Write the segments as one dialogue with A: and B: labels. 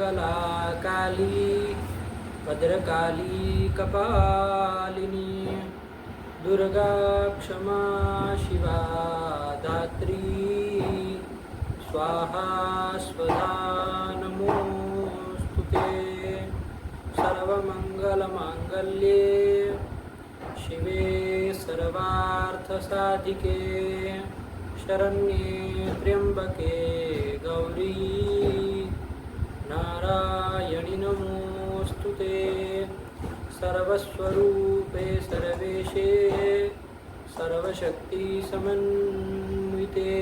A: सर्वमङ्गला काली भद्रकाली कपालिनी दुर्गा क्षमा शिवा धात्री स्वाहा स्वधा नमोस्तुते सर्वमङ्गलमाङ्गल्ये शिवे सर्वार्थसाधिके शरण्ये त्र्यम्बके गौरी नारायणि नमोस्तुते सर्वस्वरूपे सर्वेशे सर्वशक्तिसमन्विते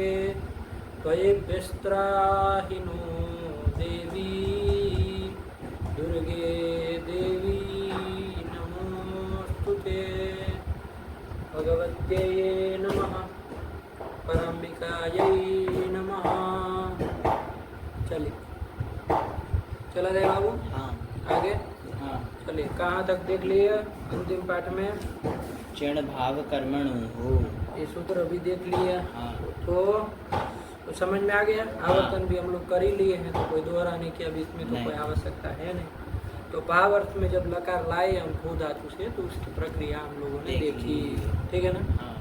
A: त्वयेभ्यस्त्राहि नो देवी दुर्गे देवी नमोस्तुते भगवत्यै नमः परम्बिकायै नमः। चलिए चला जाए बाबू।
B: हाँ
A: आगे
B: हाँ।
A: चलिए कहाँ तक देख लिए अंतिम पाठ में?
B: क्षण भाव कर्मणु हो,
A: ये सूत्र अभी देख लिए।
B: हाँ
A: तो समझ में आ गया। आवर्तन भी हम लोग कर ही लिए हैं, तो कोई दोहराने की अभी इसमें तो
B: नहीं।
A: कोई आवश्यकता है नहीं। तो भाव अर्थ में जब लकार लाए हम भू धातु से, तो उसकी प्रक्रिया हम लोगों ने देखी। ठीक है ना?
B: हाँ।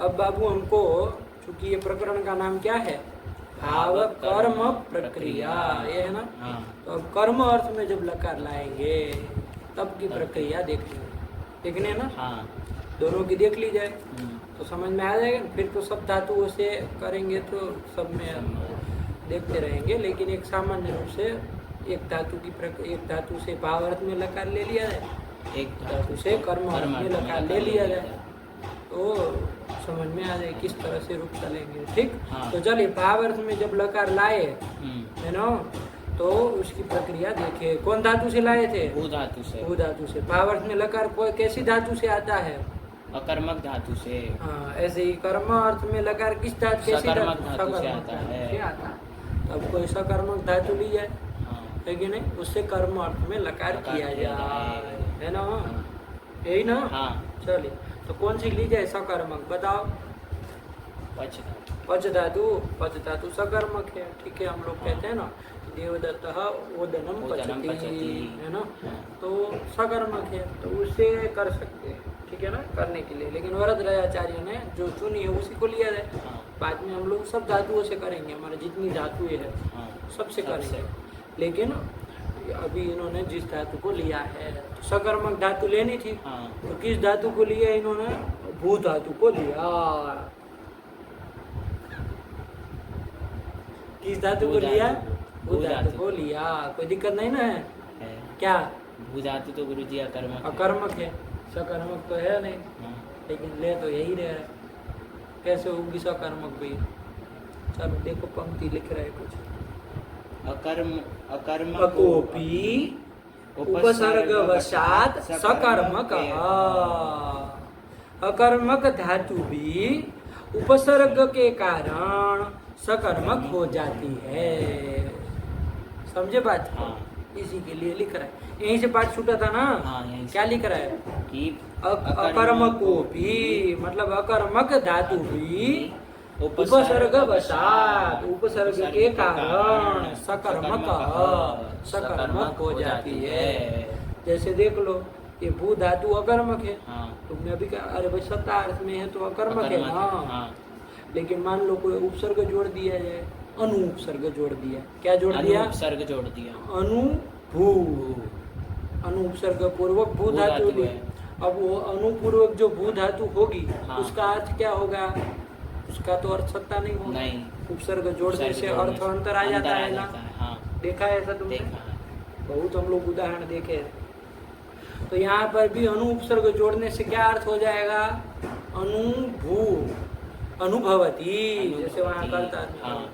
A: अब बाबू हमको, चूंकि ये प्रकरण का नाम क्या है? भाव कर्म प्रक्रिया, ये है ना?
B: हाँ
A: तो अब कर्म अर्थ में जब लकार लाएंगे तब की प्रक्रिया देखने ना,
B: हाँ।
A: दोनों की देख ली जाए
B: हम्म।
A: तो समझ में आ जाएगा। फिर तो सब धातुओं से करेंगे तो सब में देखते रहेंगे, लेकिन एक सामान्य रूप से एक धातु से भाव अर्थ में लकार ले लिया जाए,
B: एक
A: धातु से कर्म अर्थ में लकार ले लिया जाए, तो समझ में आ जाए किस तरह से रूप चलेंगे। ठीक।
B: हाँ।
A: तो चलिए भाव अर्थ में जब लकार लाए
B: हम्म।
A: है ना, तो उसकी प्रक्रिया देखे। कौन धातु से लाए थे?
B: भू धातु से।
A: भू धातु से। भाव अर्थ में लकार कोई कैसी धातु से आता है?
B: अकर्मक धातु से।
A: हाँ, ऐसे ही कर्म अर्थ में लकार किस धातु कैसी
B: सकर्मक धातु से
A: सकर्मक
B: आता
A: धातु
B: है।
A: से आता है। तब कोई सकर्मक धातु ली जाए,
B: हाँ।
A: है कि नहीं? उससे कर्म अर्थ में लकार किया जाए, है ना?
B: हाँ।
A: यही ना?
B: हाँ।
A: चलिए, तो कौन सी ली जाए सकर्मक? बताओ।
B: पच धातु।
A: पच धातु सकर्मक है। ठीक है, हम लोग कहते हैं ना देवदत्त ओदनम पचति, है ना? तो सकर्मक है, तो उससे कर सकते हैं। ठीक है ना, करने के लिए। लेकिन वरदराजाचार्य ने जो चुनी है उसी को लिया जाए।
B: हाँ।
A: बाद में हम लोग सब धातुओं से करेंगे, हमारे जितनी धातुएं है
B: हाँ।
A: सबसे करेंगे। लेकिन अभी इन्होंने जिस धातु को लिया है, तो सकर्मक धातु लेनी थी,
B: हाँ।
A: तो किस धातु को लिया इन्होंने? भू धातु को लिया। किस धातु को लिया? भू धातु को लिया। कोई दिक्कत नहीं ना है? क्या?
B: भू धातु तो गुरु जी अकर्मक।
A: अकर्मक है, सकर्मक तो है नहीं,
B: हाँ।
A: लेकिन ले तो यही रहा है। कैसे होगी सकर्मक भी? चलो देखो, पंक्ति लिख रहा है कुछ। अकर्मकोपि उपसर्गवशात् सकर्मक। अकर्मक धातु भी उपसर्ग के कारण सकर्मक हो जाती है। समझे बात?
B: हाँ।
A: इसी के लिए लिख रहा है। यहीं से पाठ छूटा था ना?
B: हाँ, यहीं से।
A: क्या लिख रहा है?
B: कि
A: अकर्मकोपि मतलब अकर्मक धातु भी उपसर्गवशात् उपसर्ग के कारण सकर्मक हो जाती है। जैसे देख लो, ये भू धातु अकर्मक है।
B: हाँ।
A: तुमने अभी कहा अरे भाई सत्ता अर्थ में है तो अकर्मक है ना।
B: हाँ।
A: लेकिन मान लो कोई उपसर्ग जोड़ दिया जाए, अनु उपसर्ग जोड़ दिया। क्या जोड़ दिया?
B: उपसर्ग जोड़ दिया।
A: अनु भू, अनु उपसर्ग पूर्वक भू धातु ली। अब वो अनुपूर्वक जो भू धातु होगी,
B: हाँ।
A: उसका अर्थ क्या होगा? उसका तो अर्थ सत्ता नहीं होगा।
B: नहीं।
A: उपसर्ग जोड़ने से अर्थ अंतर आ जाता है ना?
B: हाँ।
A: देखा है ऐसा तुमने?
B: देखा है।
A: बहुत हम लोग उदाहरण देखे हैं। तो यहाँ पर भी अनु उपसर्ग जोड़ने से क्या अर्थ हो जाएगा? अनुभू, अनुभवती, जैसे वहाँ करता है।
B: हाँ।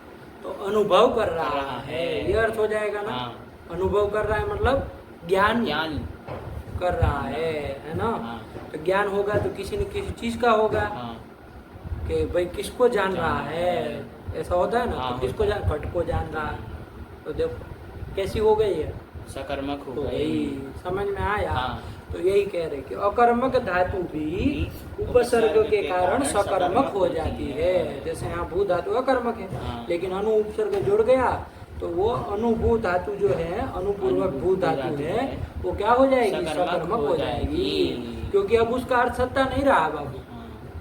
A: तो अनुभव कर रहा है, ये अर्थ हो जाएगा ना?
B: हाँ।
A: अनुभव कर रहा है मतलब ज्ञान कर रहा है ना?
B: हाँ।
A: तो ज्ञान होगा तो किसी न किसी चीज का होगा।
B: हाँ।
A: कि भाई किसको जान रहा है, ऐसा होता है ना?
B: हाँ,
A: तो किसको जान, घट को जान रहा है। तो देखो कैसी हो गई है?
B: सकर्मक हो
A: तो
B: गई।
A: यही समझ में आया।
B: हाँ।
A: तो यही कह रहे कि अकर्मक धातु भी उपसर्ग के कारण सकर्मक हो जाती है। जैसे यहाँ भू धातु अकर्मक है,
B: हाँ।
A: लेकिन अनु उपसर्ग जुड़ गया तो वो अनुभू धातु जो है, अनुपूर्वक भू धातु है, वो क्या हो जाएगी? सकर्मक हो जाएगी, क्योंकि अब उसका अर्थ सत्ता नहीं रहा बाबू।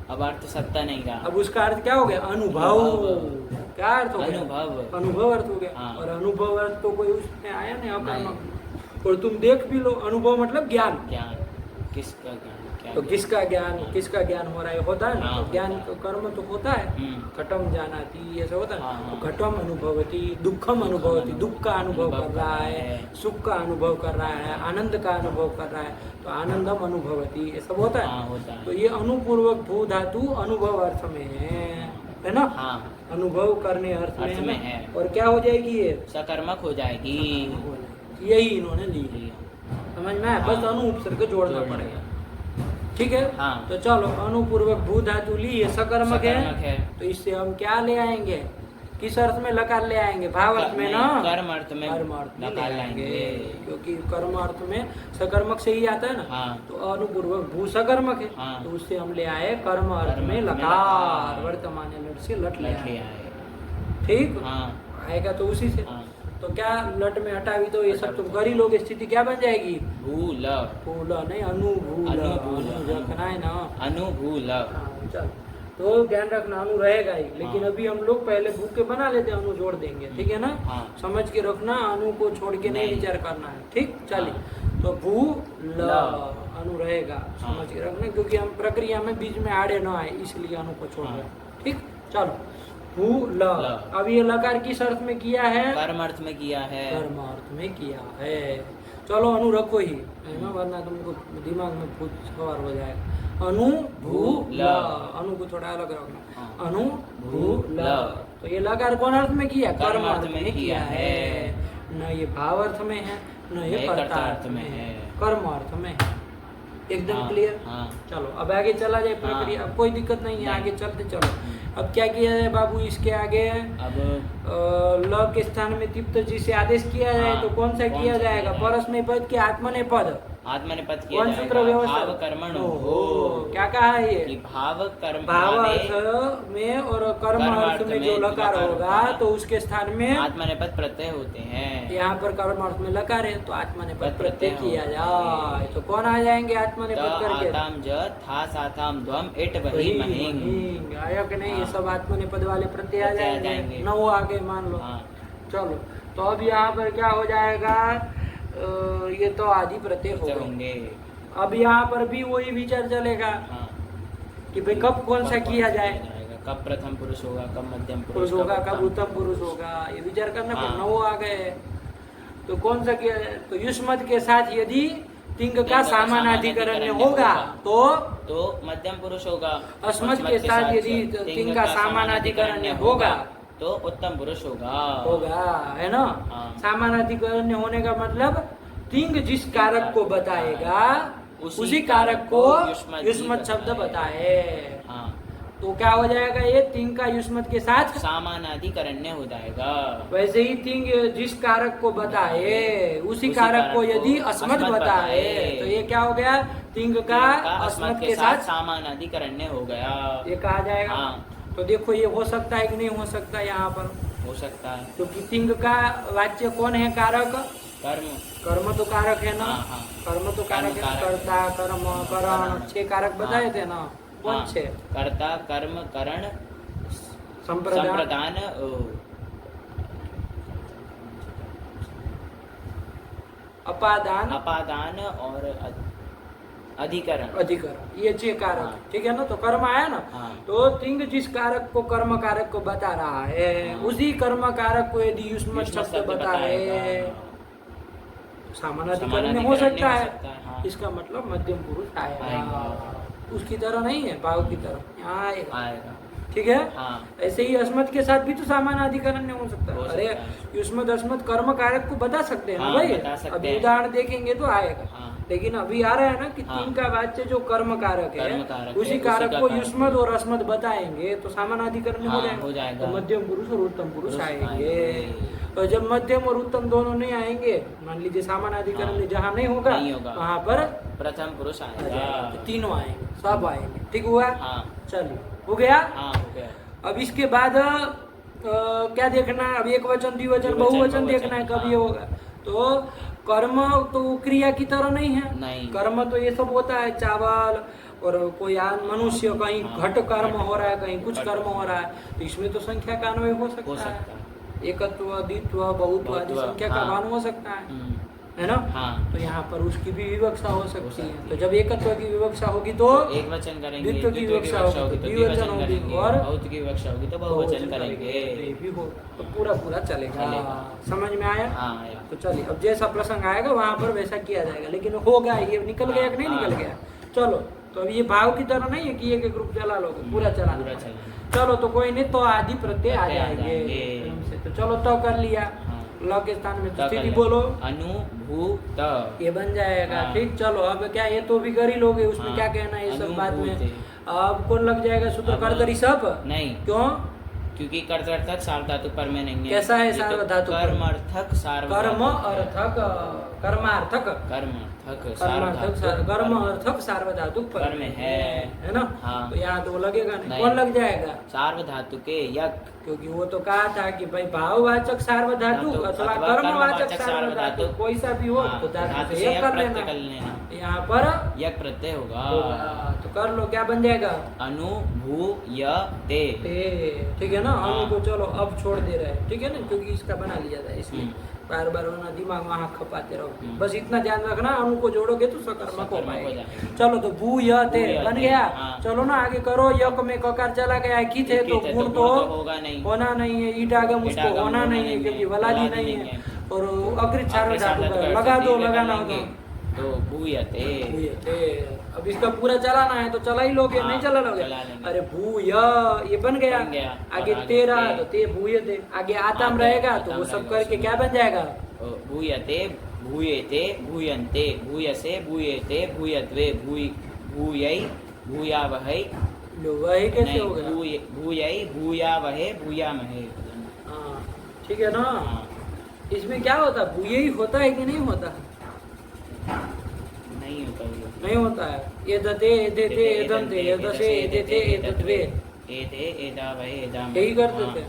B: अब अर्थ सत्ता नहीं रहा,
A: अब उसका अर्थ क्या हो गया? अनुभव। क्या अर्थ हो गया?
B: अनुभव।
A: अनुभव अर्थ हो गया।
B: हाँ।
A: और अनुभव अर्थ तो कोई उसमें आया नहीं अकर्मक। और तुम देख भी लो, अनुभव मतलब ज्ञान।
B: ज्ञान किसका ज्ञान? क्या
A: तो
B: ज्ञान?
A: किसका ज्ञान? किसका ज्ञान हो रहा है? होता है ना,
B: हाँ,
A: तो ज्ञान
B: होता
A: तो कर्म तो होता है। घटम जानाति, ऐसा होता है।
B: हाँ,
A: तो घटम अनुभवती, दुखम अनुभवती, दुख का अनुभव कर रहा है, सुख का अनुभव कर रहा है, आनंद का अनुभव कर रहा है, तो आनंदम अनुभवती, ये सब होता
B: हाँ,
A: है।
B: होता है।
A: तो ये अनुपूर्वक भू धातु अनुभव अर्थ में है ना?
B: हाँ,
A: अनुभव करने अर्थ
B: अर्थ
A: में
B: में
A: है।
B: है।
A: और क्या हो जाएगी ये?
B: सकर्मक हो जाएगी।
A: यही इन्होंने ली, समझ में आया? बस
B: हाँ।
A: अनु उपसर्ग जोड़ना पड़ेगा, ठीक है।
B: हाँ।
A: तो चलो, अनुपूर्वक भू धातु ली, ये सकर्मक
B: सकर्मक है।
A: तो इससे हम क्या ले आएंगे? किस अर्थ में लकार ले आएंगे? भाव अर्थ में ना,
B: कर्म अर्थ में
A: कर्म अर्थ में ले
B: लकार
A: आएंगे,
B: लाएंगे।
A: क्योंकि कर्म अर्थ में सकर्मक से ही आता है ना।
B: हाँ।
A: तो अनुपूर्वक भू सकर्मक है।
B: हाँ।
A: तो उससे हम ले आए कर्म अर्थ
B: कर्म
A: में
B: अर्थ में
A: लकार,
B: लकार।
A: वर्तमान लट से लट ले
B: लट ले
A: आए,
B: आए।
A: ठीक।
B: हाँ।
A: आएगा तो उसी से।
B: हाँ।
A: तो क्या लट में हटावी तो ये सब तुम कर ही लोगे, स्थिति क्या बन जाएगी?
B: भूल।
A: भूल नहीं, अनुभूल।
B: अनुभूल।
A: रखना है ना।
B: अनुभूल।
A: हाँ, चल, तो ध्यान रखना, अनु रहेगा ही, लेकिन
B: हाँ।
A: अभी हम लोग पहले भूख के बना लेते हैं, अनु जोड़ देंगे, ठीक है ना।
B: हाँ।
A: समझ के रखना, अनु को छोड़ के नहीं
B: नहीं।
A: विचार करना है, ठीक। चलिए, तो भू ल अनु रहेगा, समझ के रखना, क्योंकि हम प्रक्रिया में बीच में आड़े ना आए, इसलिए अनु को छोड़ रहे हैं, ठीक। चलो, भू ल। अब ये लकार किस अर्थ में किया है?
B: कर्म अर्थ में किया है।
A: कर्म अर्थ में किया है। चलो, अनु रखो ही, है ना, वरना तुमको दिमाग में भूत सवार हो जाएगा। अनु भू ल, अनु को थोड़ा अलग रखना।
B: हाँ।
A: अनु भू ल, तो ये लकार कौन अर्थ में किया? कर्म अर्थ में किया है। न ये भाव अर्थ में है, न ये कर्ता अर्थ में है, कर्म अर्थ में है। एकदम
B: हाँ,
A: क्लियर।
B: हाँ।
A: चलो, अब आगे चला जाए प्रक्रिया। अब कोई दिक्कत नहीं है, आगे चलते चलो। अब क्या किया जाए बाबू? इसके आगे
B: अब
A: ल के स्थान में तिप्त जी से आदेश किया जाए,
B: हाँ,
A: तो कौन सा
B: कौन
A: किया
B: सा
A: जाएगा?
B: किया
A: परस्मैपद के आत्मनेपद,
B: आत्मनेपद किया
A: कौन सूत्र
B: जाएगा।
A: व्यवस्था?
B: भाव कर्मणो
A: ओहो, क्या कहा है ये?
B: कि भाव कर्म
A: भाव
B: भावे
A: अर्थ में और कर्म अर्थ में जो लकार होगा, तो उसके स्थान में
B: आत्मनेपद प्रत्यय होते हैं।
A: यहाँ पर कर्म अर्थ में लकार है, तो आत्मनेपद
B: पद
A: प्रत्यय
B: प्रत्यय
A: किया
B: होते
A: जाए, तो कौन आ जाएंगे आत्मनेपद करके?
B: आताम ज था साताम ध्वम इट वही महिंग।
A: आया कि नहीं? ये
B: हाँ।
A: सब आत्मनेपद वाले प्रत्यय आ
B: प्रत्यय आ
A: जाएंगे,
B: जाएंगे।
A: 9 आगे मान लो।
B: हाँ।
A: चलो, तो अब यहाँ पर क्या हो जाएगा? ये तो आदि प्रत्यय हो गए।
B: होंगे।
A: अब यहाँ पर भी वही विचार चलेगा
B: हाँ।
A: कि भाई कब कौन सा किया जाए,
B: कब प्रथम पुरुष होगा, कब मध्यम
A: पुरुष होगा, कब
B: उत्तम।
A: उत्तम पुरुष होगा, ये विचार करना।
B: हाँ।
A: पर 9 आ गए, तो कौन सा किया जाए? तो युष्मत के साथ यदि तिंग का सामानाधिकरण्य होगा तो
B: मध्यम पुरुष होगा।
A: अस्मत् के साथ यदि तिंग का सामानाधिकरण्य होगा
B: तो उत्तम पुरुष होगा।
A: है ना।
B: हाँ।
A: सामानाधिकरण्य होने का मतलब तिंग जिस कारक को बताएगा उसी कारक को युष्मत शब्द बताए।
B: हाँ।
A: तो क्या हो जाएगा? ये तिंग का युष्मत के साथ
B: सामानाधिकरण्य हो जाएगा।
A: वैसे ही तिंग जिस कारक को बताए उसी कारक को यदि अस्मत् बताए, तो ये क्या हो गया? तिंग का अस्मत् के साथ
B: सामानाधिकरण्य हो गया।
A: ये कहा जाएगा।
B: हाँ।
A: तो देखो, ये हो सकता है कि नहीं हो सकता? यहाँ पर
B: हो सकता है।
A: क्योंकि तिंग का वाच्य कौन है? कारक।
B: कर्म।
A: कर्म तो कारक है ना।
B: हाँ, हाँ।
A: कर्म तो कारक है,
B: कारक।
A: कर्ता कर्म करण 6 कारक बताए थे ना। कौन
B: हाँ।
A: 6?
B: कर्ता कर्म करण
A: संप्रदान,
B: संप्रदान
A: अपादान,
B: अपादान और अधिकरण।
A: अधिकरण, ये 6 कारक।
B: हाँ।
A: ठीक है ना। तो कर्म आया ना।
B: हाँ।
A: तो तिंग जिस कारक को कर्म कारक को बता रहा है,
B: हाँ।
A: उसी कर्म कारक को यदि युष्मत
B: युष्मत
A: शब्द
B: शब्द
A: बताए,
B: बताएगा।
A: सामानाधिकरण हो सकता है।
B: हाँ।
A: इसका मतलब मध्यम पुरुष आएगा।
B: आएगा।
A: उसकी तरह नहीं है, भाव की तरह यहाँ आएगा।
B: आएगा।
A: ठीक है।
B: हाँ।
A: ऐसे ही अस्मत् के साथ भी तो सामानाधिकरण नहीं हो सकता।
B: हो
A: अरे,
B: सकता है।
A: युष्मत अस्मत् कर्म कारक को बता सकते हैं ना
B: हाँ,
A: भाई।
B: बता सकते
A: अभी
B: हैं।
A: उदाहरण देखेंगे तो आएगा।
B: हाँ।
A: लेकिन अभी आ रहा है ना कि
B: हाँ।
A: तीन का वाच्य जो कर्म कारक
B: कर्म
A: है,
B: कारक
A: उसी
B: है,
A: कारक
B: उसी
A: को
B: का
A: युष्मत और अस्मत् बताएंगे तो सामानाधिकरण
B: हाँ,
A: हो
B: हो
A: जाएगा।
B: जाएगा।
A: तो मध्यम पुरुष और उत्तम पुरुष
B: पुरुष
A: आएंगे।
B: आएंगे।
A: तो जब मध्यम और उत्तम दोनों नहीं आएंगे, मान लीजिए सामानाधिकरण
B: हाँ।
A: जहाँ नहीं होगा,
B: नहीं होगा।
A: वहाँ पर
B: प्रथम पुरुष
A: आ
B: आएगा।
A: जाएगा। तो तीनों आएंगे, सब आएंगे। ठीक हुआ।
B: हाँ।
A: चलिए, हो गया।
B: हाँ, हो गया।
A: अब इसके बाद क्या देखना है, अब एक वचन द्विवचन बहुवचन देखना है कब ये होगा। तो कर्म तो क्रिया की तरह नहीं है,
B: नहीं।
A: कर्म तो ये सब होता है, चावल और कोई मनुष्य कहीं घट कर्म हो रहा है, कहीं कुछ कर्म हो रहा है, तो इसमें तो संख्या का अन्वय हो सकता है, एकत्व द्वित्व बहुत्व आदि संख्या का भान हो सकता है ना।
B: हाँ।
A: तो यहाँ पर उसकी भी विवक्षा हो सकती है। तो जब एकत्व की विवक्षा होगी तो
B: एक वचन करेंगे,
A: द्वित्व की विवक्षा होगी तो द्विवचन होगी, और
B: बहुत की विवक्षा होगी तो बहुवचन करेंगे।
A: ये भी हो तो पूरा चलेगा। समझ में आया?
B: हाँ आया।
A: तो चलिए, अब जैसा प्रसंग आएगा वहाँ पर वैसा किया जाएगा, लेकिन होगा, ये निकल गया कि नहीं निकल गया। चलो, तो अब ये भाव की तरह नहीं है कि एक ग्रुप चला लोगे, पूरा चलाना। चलो तो कोई नहीं, तो आदि प्रत्यय आ जाएंगे। तो चलो तो कर लिया, ल के स्थान में तो स्थिति बोलो,
B: अनुभूत,
A: ये बन जाएगा। ठीक, चलो अब क्या, ये तो भी कर ही लोगे, उसमें क्या कहना है ये सब बाद में। अब कौन लग जाएगा सूत्र, कर्तरी सब
B: नहीं,
A: क्यों?
B: क्योंकि कर्तार्थक सार्वधातुक पर में नहीं है।
A: कैसा है सार्वधातुक?
B: कर्मार्थक
A: कर्मार्थक सार्वधातुक पर में है ना।
B: हाँ।
A: तो यहाँ तो वो लगेगा नहीं। कौन लग जाएगा?
B: सार्वधातुके यक,
A: क्योंकि वो तो कहा था कि भाई भाववाचक सार्वधातुक अथवा कर्मवाचक सार्वधातुक कोई सा भी हो तो धातु से यक कर लेना। यहाँ पर
B: यक प्रत्यय होगा।
A: तो कर लो, क्या बन जाएगा?
B: अनुभूयते।
A: ठीक है ना। अनु को चलो अब छोड़ दे रहे हैं, ठीक है ना, क्योंकि इसका बना लिया था, इसलिए बार बार वरना दिमाग में हाथ खपाते रहो। बस इतना ध्यान रखना, अनु को जोड़ोगे तो सकर्मक हो पाएगा। चलो तो भूयते बन गया। चलो ना आगे करो, यक में ककार चला गया, की थे तो गुण तो होना नहीं है, ईटागम उसको होना नहीं है क्योंकि वलादी नहीं है, और अग्रित सार्वधातुक लगा दो, लगाना हो
B: तो भूयते।
A: अब इसका पूरा चलाना है तो चला ही लोगे, नहीं चला लोगे। अरे भूय ये बन गया, आगे तेरा तो ते भूयते, आगे आताम रहेगा तो वो सब करके क्या बन जाएगा?
B: भूयते, भूयेते, भूयन्ते, भूयसे, भूयेते, भूयत्वे, भूयै, भूयावहै।
A: वही कैसे हो गया?
B: भूयै, भूयावहे, भूयामहे।
A: हाँ ठीक है ना। इसमें क्या होता है, भूय ही होता है कि नहीं होता? नहीं होता है। ये दते एदेते एदन्ते एदसे एदेते एदद्वे
B: एदे एदावहे एदाम,
A: यही करते थे।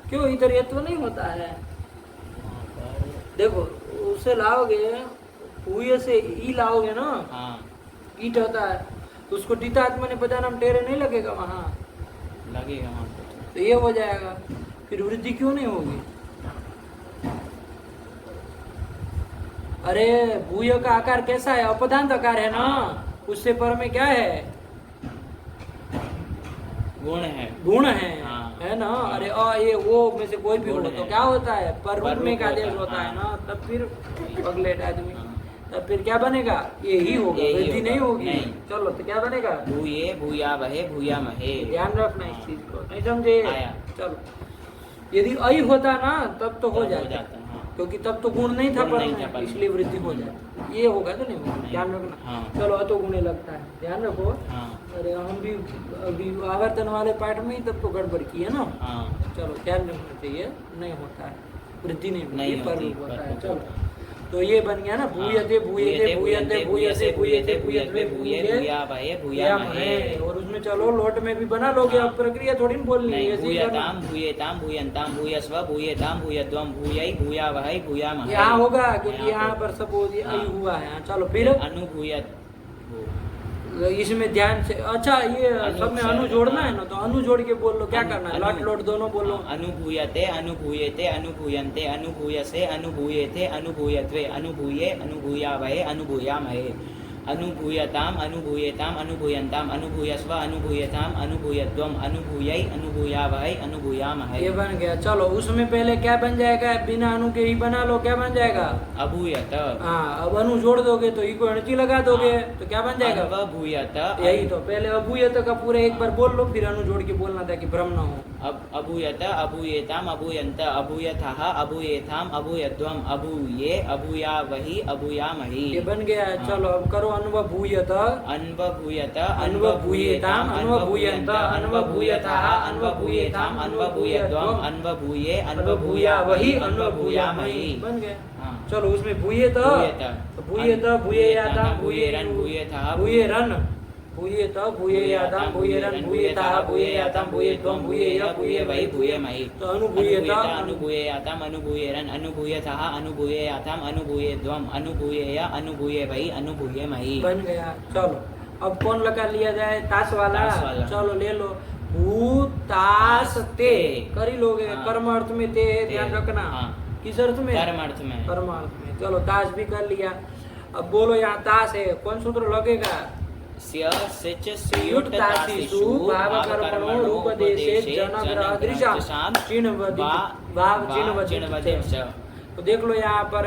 A: क्यों इधर ये तो नहीं होता है? देखो उसे लाओगे, भूय से ई लाओगे ना, ईट होता है तो उसको डितात्मा ने पदानाम टेरे नहीं लगेगा, वहाँ
B: लगेगा वहाँ
A: तो ये हो जाएगा। फिर वृद्धि क्यों नहीं होगी? अरे भूय का आकार कैसा है? अपदांत आकार है ना, उससे पर में क्या है?
B: गुण है।
A: गुण है ना। अरे ये वो में से कोई भी हो तो क्या होता है? पर रूप में का आदेश होता है ना, तब फिर अगले आदमी तब फिर क्या बनेगा? ये ही होगा, वृद्धि नहीं होगी। चलो तो क्या बनेगा?
B: भूये, भूयावहे, भूयामहे।
A: ध्यान रखना इस चीज को, नहीं समझे? चलो यदि अई होता ना तब तो हो जाता, क्योंकि तब तो गुण नहीं था पर इसलिए वृद्धि हो जाती। ये होगा तो नहीं होगा, ध्यान रखना। चलो अतो गुणे लगता है, ध्यान रखो। अरे हम भी अभी आवर्तन वाले पाठ में ही तब तो गड़बड़ की है ना। चलो ध्यान रखना चाहिए, नहीं होता है वृद्धि, नहीं पर होता है। चलो तो ये बन गया ना, भूयते भूयते भूयते भूयसे भूयते भूयत्वे भूयावहे भूयामहे। और उसमें चलो लोट में भी बना लोगे, अब प्रक्रिया थोड़ी ना बोलनी है।
B: भूयताम भूयेताम भूयन्ताम भूयस्व भूयेताम भूयध्वम भूयै भूयावहै भूयामहे।
A: यहाँ होगा क्योंकि यहाँ पर सपोज आई हुआ है। चलो फिर
B: अनुभूयत,
A: इसमें ध्यान से, अच्छा ये सब में अनु जोड़ना है ना, तो अनु जोड़ के बोल लो, क्या करना है? लट लोट दोनों बोलो।
B: अनुभूयते, अनुभूयेते, अनुभूयन्ते, अनुभूयसे, अनुभूयेते, अनुभूयत्वे, अनुभूये, अनुभूयावहे, अनुभूयामहे। अनुभूयताम, अनुभूयेताम, अनुभूयन्ताम, अनुभूयस्व, अनुभूयताम, अनुभूयध्वम, अनुभूयै, अनुभूयावहै, अनुभूयामहे।
A: ये बन गया। चलो उसमें पहले क्या बन जाएगा? बिना अनु के ही बना लो, क्या बन जाएगा?
B: अभूयत।
A: अब अनु जोड़ दोगे तो इको अणची लगा दोगे तो क्या बन जाएगा?
B: अभूयत।
A: यही तो, पहले अभूयत का पूरे एक बार बोल लो, फिर अनु जोड़ के बोलना था कि भ्रम न हो।
B: अभूयत, अभूयेताम, अभूयन्त, अभूयथः, अभूयेथाम, अभूयध्वम, अभूये, अभूयावहि, अभूयामहि।
A: ये बन गया। चलो अब करो अन्वभूयत,
B: अन्वभूयत,
A: अन्वभूयेताम, अन्वभूयन्त, अन्वभूयथः, अन्वभूयेताम, अन्वभूयध्वम,
B: अन्वभूये,
A: अन्वभूयावहि, अन्वभूयामहि। बन गया। चलो उसमें भूयेत, भूयेत, भूयेयाताम,
B: भूयेरन, भूयेथः,
A: भूयेरन, भूयेत भूयेयाताम भूयेरन भूयेता भूयेयाताम भूयेत्वम भूयेय भूयेवै
B: भूयेमहि
A: तो अनुभूयेत
B: अनुभूयेयाताम अनुभूयेरन अनुभूयतः अनुभूयेयाताम अनुभूयेद्वम अनुभूयेय अनुभूयेवै अनुभूयेमहि।
A: बन गया। चलो अब कौन लकार लिया जाए? तास वाला।
B: तास वाला।
A: चलो ले लो। भूतास ते कर ही लोगे।
B: हाँ।
A: कर्म अर्थ में ते है, ध्यान रखना।
B: हाँ।
A: किस अर्थ में?
B: कर्म अर्थ में।
A: कर्म अर्थ में। चलो तास भी कर लिया। अब बोलो यहाँ तास है, कौन सूत्र लगेगा?
B: स्य सिच स्युट तासिषु भावकर्मणो रूपदेशे जनग्रहदृशाम
A: भाव चिन्हवदित। तो देख लो यहाँ पर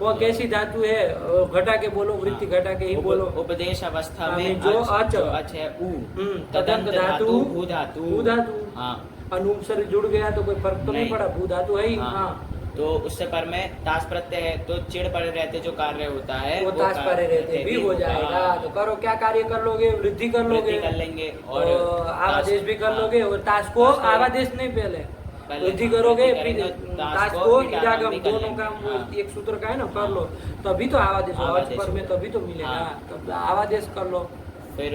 A: वो कैसी धातु है, घटा के बोलो, वृत्ति घटा के ही बोलो।
B: उपदेश अवस्था में
A: जो अच
B: है उ,
A: तदंत धातु
B: भू धातु।
A: भू धातु।
B: हाँ।
A: अनुपसर्ग जुड़ गया तो कोई फर्क तो नहीं पड़ा, भू धातु है ही। हाँ।
B: तो उससे पर में तास प्रत्यय है तो चिड़ पड़े रहते जो कार्य होता है
A: वो तास परे रहते भी हो जाएगा। तो करो, क्या कार्य कर लोगे? वृद्धि कर लोगे,
B: कर लेंगे और
A: आवादेश भी कर लोगे। और तास को आवादेश नहीं, पहले वृद्धि करोगे, फिर तास को इडागम, दोनों काम वो एक सूत्र का है ना, कर लो तभी तो आवादेश पर में तभी तो मिलेगा। तब आवादेश कर लो।
B: फिर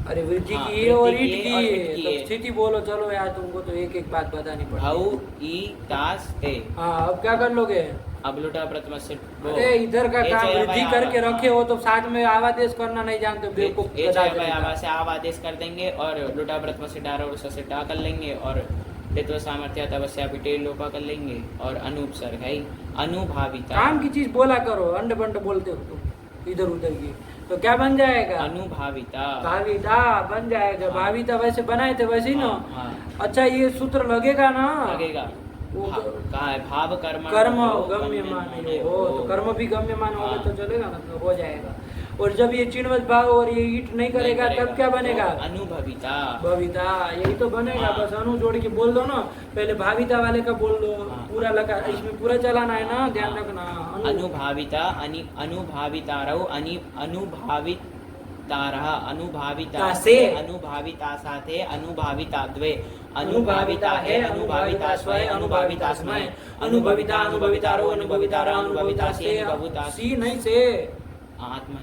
A: अरे वृद्धि की है और ईट की है, तो स्थिति बोलो। चलो यार तुमको तो एक एक बात बतानी पड़ेगी।
B: भाऊ ई तास ए।
A: हाँ, अब क्या कर लोगे?
B: अब लुटा प्रथम से
A: अरे इधर का काम वृद्धि करके रखे हो तो साथ में आवादेश करना नहीं जानते, बेवकूफ।
B: से आवादेश कर देंगे और लुटा प्रथम से डारा और से टा कर लेंगे और तो सामर्थ्य तपस्या पिटे लोपा कर लेंगे और अनुपसर्ग है अनुभाविता।
A: काम की चीज बोला करो, अंड बंड बोलते हो तुम इधर उधर की, तो क्या बन जाएगा?
B: अनुभाविता।
A: भाविता बन जाएगा। भाविता वैसे बनाए थे वैसे ही ना।
B: हाँ।
A: अच्छा ये सूत्र लगेगा ना?
B: लगेगा। कहा है भाव कर्म
A: गम्यमान हो, तो कर्म भी गम्यमान होगा तो चलेगा ना, तो हो जाएगा। और जब ये चिन्हवत भाव और ये ईट नहीं करेगा तब क्या बनेगा?
B: अनुभविता।
A: भविता, यही तो बनेगा। बस अनु जोड़ के बोल दो ना, पहले भाविता वाले का बोल दो। पूरा लगा, इसमें पूरा चलाना है ना, ध्यान रखना।
B: अनुभाविता अनुभावितारौ अनुभावित तारः अनुभाविता से अनुभाविता साथे अनुभाविता द्वे अनुभाविता है अनुभाविता स्वय अनुभाविता स्मय अनुभाविता अनुभावितारो अनुभावितारा अनुभाविता से अनुभाविता
A: सी नहीं से
B: आत्मा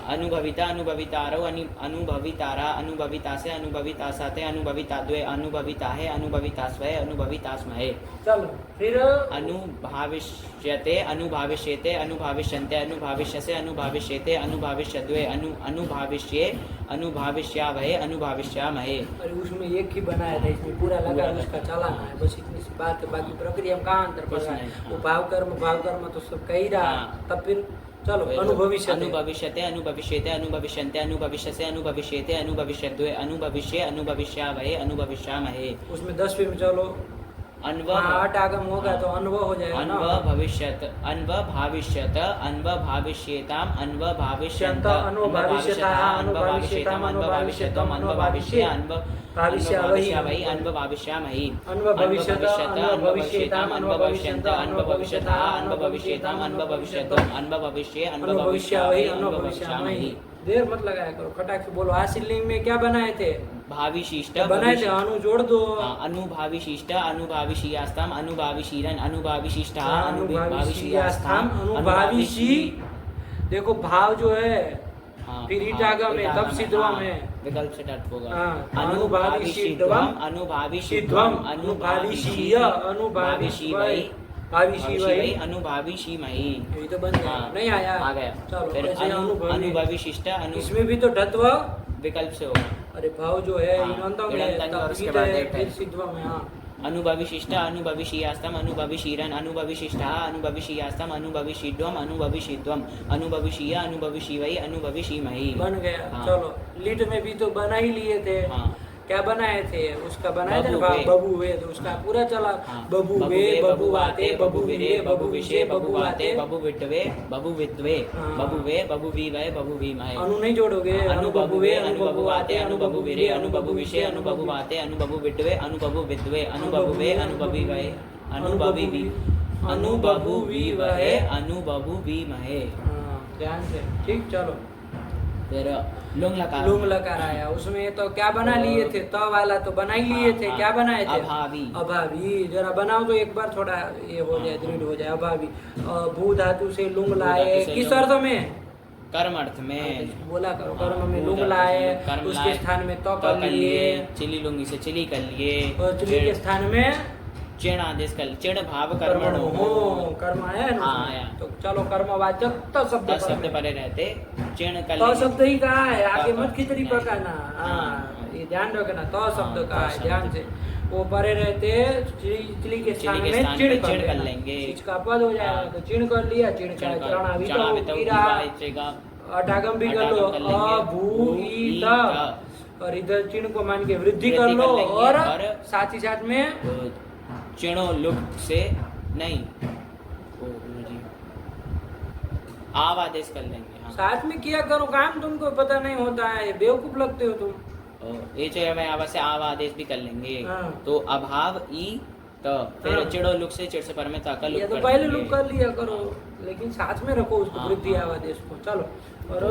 B: अनुभविता अनुभवितारो अनुभवितारा अनुभविता से अनुभविता साथे अनुभविता द्वे अनुभविता है अनुभविता स्वय अनुभविता स्महे।
A: चलो फिर
B: अनुभाविष्यते अनुभाविष्यते अनुभाविष्यन्ते अनुभाविष्यसे अनुभाविष्यते अनुभाविष्यद्वे अनुभाविष्ये अनुभाविष्यावहे अनुभाविष्यामहे।
A: अरे उसमें एक ही बनाया था, इसमें पूरा लगा उसका चलाना है, बस इतनी सी बात है। बाकी प्रक्रिया में कहाँ अंतर पड़ रहा है? वो भाव कर्म तो सब कह ही रहा। तब फिर चलो अनुभविष्यते
B: अनुभविष्यते अनुभविष्यते अनुभविष्यन्ते अनुभविष्यसे अनुभविष्यते अनुभविष्यद्वे अनुभविष्ये अनुभविष्यावहे अनुभविष्यामहे।
A: उसमें 10वें में चलो आठ आगम होगा तो अनुभव हो जाएगा ना।
B: भविष्यत अन्व भाविष्यत अन्व भाविष्येताम अन्व भाविष्यन्त
A: अन्व भाविष्यताः अन्व भाविष्येताम अन्व भाविष्यत्वम अन्व भाविष्ये अन्व भाविष्यावहि अन्व भाविष्यामहि
B: अन्व भविष्यत अन्व भविष्येताम अन्व भविष्यन्त अन्व भविष्यतः अन्व भविष्येताम अन्व भविष्यत्वम अन्व भविष्ये अन्व भविष्यावहि अन्व भविष्यामहि।
A: देर मत लगाया करो, खटाक से बोलो। आशीर्लिंग में क्या बनाए थे?
B: भाविशिष्ट
A: बनाए थे, अनु जोड़ दो।
B: अनुभाविशिष्ट अनुभाविशीयास्ताम अनुभाविशीरन अनुभाविशिष्ट
A: अनुभाविशीयास्ताम अनुभाविशी। देखो भाव जो है फिर ईटागम है, तब सिद्धवम है,
B: विकल्प से डट होगा।
A: अनुभाविशीद्वम
B: अनुभाविशीद्वम अनुभाविशीय अनुभाविशीवै भाविशीवै अनुभाविशीमहि।
A: ये तो बन गया। नहीं आया?
B: आ गया।
A: चलो
B: फिर अनुभाविशिष्ट
A: इसमें भी तो ढत्व
B: विकल्प से होगा।
A: अरे भाव जो है इनंतम में फिर सिद्धवम है।
B: अनुभविशिष्ट अनुभविशीयास्तम अनुभविशीरन अनुभविशिष्टः अनुभविशीयास्तम अनुभविशीद्वम अनुभविशीद्वम अनुभविशीय अनुभविशीवै अनुभविशीमहि। बन गया।
A: चलो लिट में भी तो बना ही लिए थे। क्या बनाए थे? उसका बनाए थे बबुवे, तो उसका पूरा चला। बबुवे बबुवाते बबुविरे बबुविशे बबुवाते बबुविट्वे बबुविद्वे बबुवे बबुवीवै बबुवीमहे। अनु नहीं जोड़ोगे। अनु बबुवे अनु बबुवाते अनु बबुविरे अनु बबुविशे अनु बबुवाते अनु बबुविट्वे अनु बबुविद्वे अनु बबुवे अनु बबुवीवै अनु बबुवी अनु बबुवीवहे अनु बबुवीमहे। ध्यान से, ठीक। चलो
B: फिर लुंग
A: लकार आया। उसमें तो क्या बना लिए थे? त वाला तो बना ही लिए थे। क्या बनाए थे? अभावी। जरा बनाओ तो एक बार थोड़ा ये हो जाए, दृढ़ हो जाए। अभावी। भू धातु से लुंग लाए, किस अर्थ में?
B: कर्म अर्थ
A: हाँ,
B: में
A: तो बोला करो
B: हाँ,
A: कर्म में
B: भूत
A: लुंग
B: अर्थ
A: लाए,
B: में कर्म
A: उसके
B: लाए,
A: स्थान में तो
B: तो
A: कर लिए,
B: चिली लुंगी से चिली कर लिए,
A: और चुली के स्थान में
B: चिण आदेश कर, चिण भाव
A: कर्म
B: कर्मणो
A: हो, कर्म आया है ना
B: हाँ,
A: उसमें?
B: आया।
A: तो चलो कर्मवाचक तो शब्द
B: तो शब्द
A: पर में।
B: परे रहते चिण कर
A: तो
B: लेंगे।
A: शब्द ही कहा है, आगे
B: तो
A: मत खिचड़ी
B: नहीं।
A: पकाना। हाँ,
B: हाँ।
A: ये ध्यान रखना, तो शब्द
B: हाँ,
A: का
B: तो
A: है,
B: शब्द।
A: ध्यान से। वो परे रहते चिली के स्थान
B: चिली के
A: में
B: स्थान
A: चिड़
B: पे
A: कर
B: चिड़ कर
A: लेना।
B: लेंगे।
A: चीज का पद हो जाएगा,
B: हाँ।
A: तो चिड़ कर लिया, चिड़ का
B: चिण
A: चरण अभी
B: चणा
A: तो
B: वितौ
A: गिरा,
B: इत्रेगा,
A: अटागम भी कर लो,
B: अटागम कर लेंगे।
A: अ भू ई त, और इधर चिन्ह को मान के वृद्धि कर
B: वृद्धि
A: लो,
B: कर लेंगे
A: और
B: और
A: साथ ही साथ में
B: चिणो लुप्त से नहीं, ओ गुरुजी, आव आदेश कर लेंगे। हाँ।
A: साथ में किया करो काम, तुमको पता नहीं होता है, बेवकूफ लगते हो तुम।
B: ये चाहिए में आवा से आव आदेश भी कर लेंगे।
A: हाँ।
B: तो अभाव ई तो फिर
A: हाँ।
B: चिड़ो लुक से चिड़ से पर में ताका लुक
A: ये तो
B: कर
A: पहले
B: देंगे।
A: लुक कर लिया करो, लेकिन साथ में रखो उसको,
B: हाँ,
A: वृद्धि
B: हाँ।
A: आवादेश को। चलो, और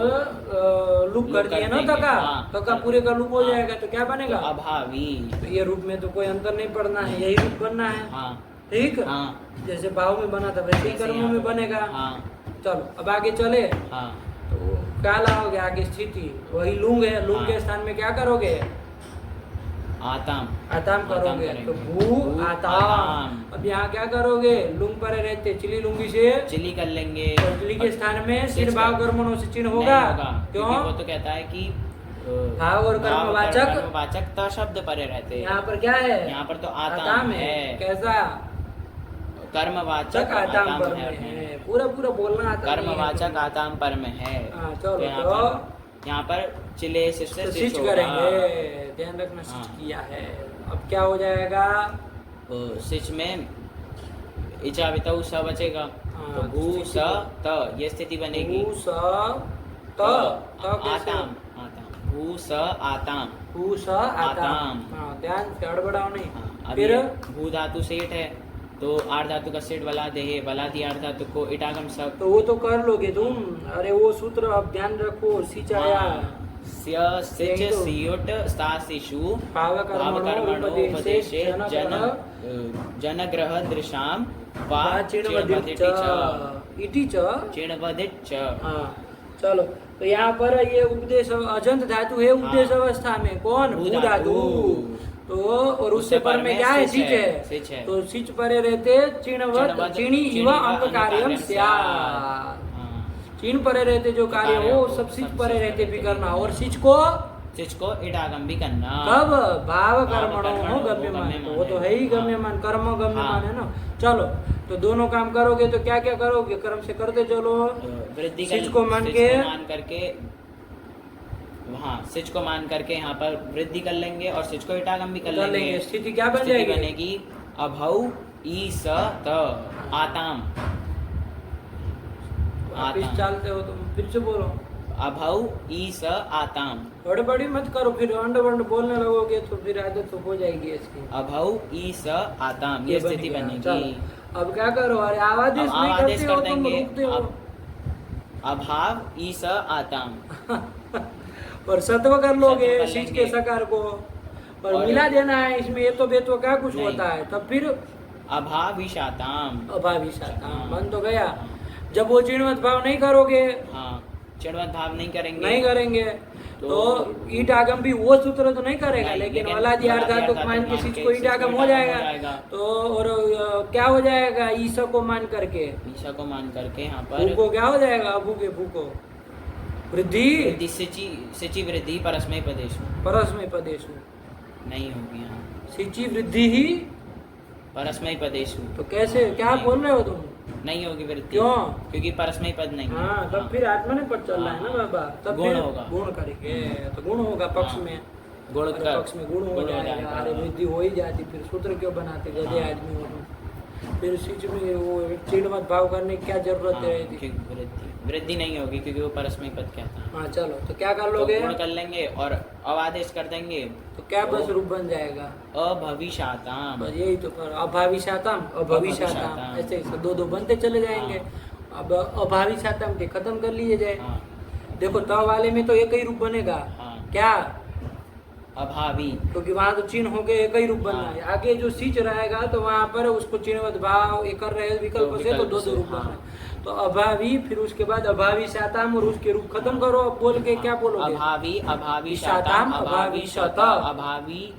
A: लुक कर
B: लुक
A: दिया
B: कर
A: ना
B: देंगे,
A: तका,
B: हाँ।
A: तका पूरे का लुक हो
B: हाँ।
A: जाएगा, तो क्या
B: तो
A: बनेगा?
B: अभावी।
A: तो ये रूप में तो कोई अंतर नहीं पड़ना है, यही रूप बनना है।
B: हाँ
A: ठीक,
B: हाँ
A: जैसे भाव में बना था वैसे ही
B: वैसे
A: कर्मों
B: यहाँ
A: में
B: पे
A: बनेगा।
B: हाँ
A: चलो, अब आगे चले,
B: हाँ
A: तो क्या लाओगे आगे? स्थिति वही लुंग है, लुंग
B: हाँ।
A: के स्थान में क्या करोगे?
B: आताम
A: आताम करोगे,
B: करेंगे।
A: तो भू आताम। अब यहाँ क्या करोगे? लुंग पर रहते चिली लुंगी से
B: चिली कर लेंगे।
A: और चिली के स्थान में
B: सिच
A: सिर भाव
B: कर-
A: कर्मणों से चिन्ह
B: नहीं
A: होगा।
B: क्योंकि
A: क्यों?
B: वो तो कहता है कि
A: भाव और कर्मवाचक
B: कर्मवाचक तो शब्द परे रहते हैं।
A: यहाँ पर क्या है?
B: यहाँ पर तो आताम
A: आताम
B: है।
A: कैसा?
B: कर्मवाचक
A: आताम पर में
B: है।
A: है, पूरा पूरा बोलना आता नहीं है
B: कर्मवाचक
A: तुमको।
B: आताम पर में है।
A: हाँ, चलो,
B: तो यहाँ पर चिले से
A: तो
B: सिच
A: सिच
B: होगा।
A: करेंगे, ध्यान रखना, सिच
B: हाँ।
A: किया है। अब क्या हो जाएगा?
B: सिच में इचा बिताऊ स बचेगा।
A: हाँ,
B: तो भू
A: सिच
B: स त ये स्थिति बनेगी।
A: भू स त, त कैसे?
B: आताम आताम भू स आताम।
A: भू स आताम।
B: आताम।
A: हाँ, ध्यान से अड़बड़ाओ नहीं।
B: हाँ, अभी
A: फिर
B: भू धातु सेठ है, तो आठ धातु का सेठ बला दे है, बला दी आठ धातु को इटागम सब।
A: तो वो तो कर लोगे तुम। अरे वो सूत्र अब ध्यान रखो, सिच आया,
B: स्य सिच
A: यही तो।
B: सियुट सा शिशु
A: भाव कर्मणो उपदेशे
B: जनग्रह दृशाम वा
A: चिणवदित च, इति च।
B: चिणवदित च।
A: हाँ, चलो, तो यहाँ पर ये उपदेश अजंत धातु है, उपदेश
B: हाँ।
A: अवस्था में कौन?
B: भू
A: भू धातु। तो और उससे पर में क्या है? सिच
B: सिच
A: है।
B: है।
A: तो सिच परे रहते चिणवद, चिणी इव अंग कार्यम स्यात्। चिन्ह परे रहते जो कार्य हो सब सिच परे रहते भी करना, और सिच को
B: सिच को इडागम भी करना।
A: कब? भाव
B: भाव
A: कर्मणो हो
B: कर्मणो
A: गम्यमान, तो वो तो
B: गम्यमान
A: है ही
B: है।
A: गम्यमान, कर्म गम्यमान
B: हाँ।
A: है ना। चलो, तो दोनों काम करोगे तो क्या क्या करोगे? कर्म से करते चलो,
B: वृद्धि
A: सिच को मान के,
B: मान करके, हाँ सिच को मान करके यहाँ पर वृद्धि कर लेंगे और सिच को इटागम भी कर लेंगे।
A: स्थिति क्या बन
B: स्थिति
A: जाएगी?
B: बनेगी अभौ ई स त आताम।
A: वापिस
B: आताम।
A: चालते हो तुम, फिर से बोलो।
B: अभौ ई स आताम।
A: हड़बड़ी मत करो, फिर अंड वंड बोलने लगोगे तो फिर आदत तो हो जाएगी इसकी।
B: अभौ ई स आताम ये
A: बन
B: स्थिति
A: गया।
B: बनेगी।
A: चलो, अब क्या करो? अरे आवादेश
B: अब
A: नहीं
B: आवादेश
A: करते हो
B: कर
A: तुम,
B: देंगे।
A: रुकते हो।
B: अभाव ई स आताम।
A: और सत्व कर लोगे
B: सत्व कर
A: सिच
B: लेंगे।
A: के सकार को, और
B: और
A: मिला देना है इसमें, ये तो बेतो क्या कुछ
B: नहीं।
A: होता है, तब फिर
B: अभाविशाताम।
A: अभाविशाता
B: हाँ।
A: बन तो गया। जब वो चिणवत भाव नहीं करोगे,
B: हाँ चिणवत भाव नहीं करेंगे।
A: नहीं करेंगे, तो ईट आगम भी वो सूत्र तो नहीं करेगा,
B: नहीं,
A: लेकिन
B: लेकिन
A: वाला दिया
B: वाला
A: तो
B: दिया
A: मान के
B: मान
A: सिच
B: के
A: को
B: सिच
A: ईट आगम
B: को
A: हो
B: ईट आगम
A: जाएगा।
B: हो जाएगा।
A: तो और क्या हो जाएगा? ईसा को मान करके
B: ईशा को मान करके यहाँ
A: भू
B: पर
A: को क्या हो जाएगा? अभू के भू को वृद्धि
B: वृद्धि सिचि वृद्धि परस्मय पदेश
A: परस्मय पदेश
B: नहीं होगी यहाँ।
A: सिची वृद्धि ही,
B: परस्मय पदेश
A: तो कैसे क्या बोल रहे हो तुम?
B: नहीं होगी वृद्धि।
A: क्यों?
B: क्योंकि परस्मय पद नहीं है।
A: हाँ, तब फिर आत्मा ने पद चल रहा है ना बाबा, तब
B: गुण
A: फिर
B: होगा।
A: गुण करेंगे, तो गुण होगा पक्ष
B: हाँ।
A: में,
B: गुण
A: अरे
B: कर
A: पक्ष में गुण हो जाएगा। अरे वृद्धि हो ही जाती, फिर सूत्र क्यों बनाते गधे
B: हाँ।
A: आदमी हो तुम? फिर सिच में वो चिड़मत भाव करने की क्या जरूरत
B: हाँ,
A: रहती?
B: क्योंकि वृद्धि नहीं होगी क्योंकि वो परस्मय पद कहता है।
A: हाँ, चलो, तो क्या कर
B: तो
A: लोगे?
B: गुण कर लेंगे और अवादेश कर देंगे।
A: तो क्या बस
B: तो
A: रूप बन जाएगा?
B: अभविशाताम।
A: बस यही तो, पर अभाविशातम अभविशातम,
B: अभविशातम।
A: ऐसे ऐसे दो दो बनते चले जाएंगे। अब अभाविशातम के खत्म कर लिए जाए।
B: हाँ
A: देखो त वाले में तो एक ही रूप बनेगा।
B: हाँ
A: क्या?
B: अभावी,
A: क्योंकि वहां तो चिन्ह हो गए एक ही रूप बनना है। आगे जो सिच रहेगा तो वहां पर उसको चिन्हवत भाव एक कर रहे विकल्प से तो दो दो रूप बनना है। तो अभावी, फिर उसके बाद अभावी शाताम, और उसके रूप खत्म करो। अब बोल के क्या बोलोगे?
B: अभावी, अभावी
A: शाताम,
B: शाताम,
A: अभावी शत,
B: अभावी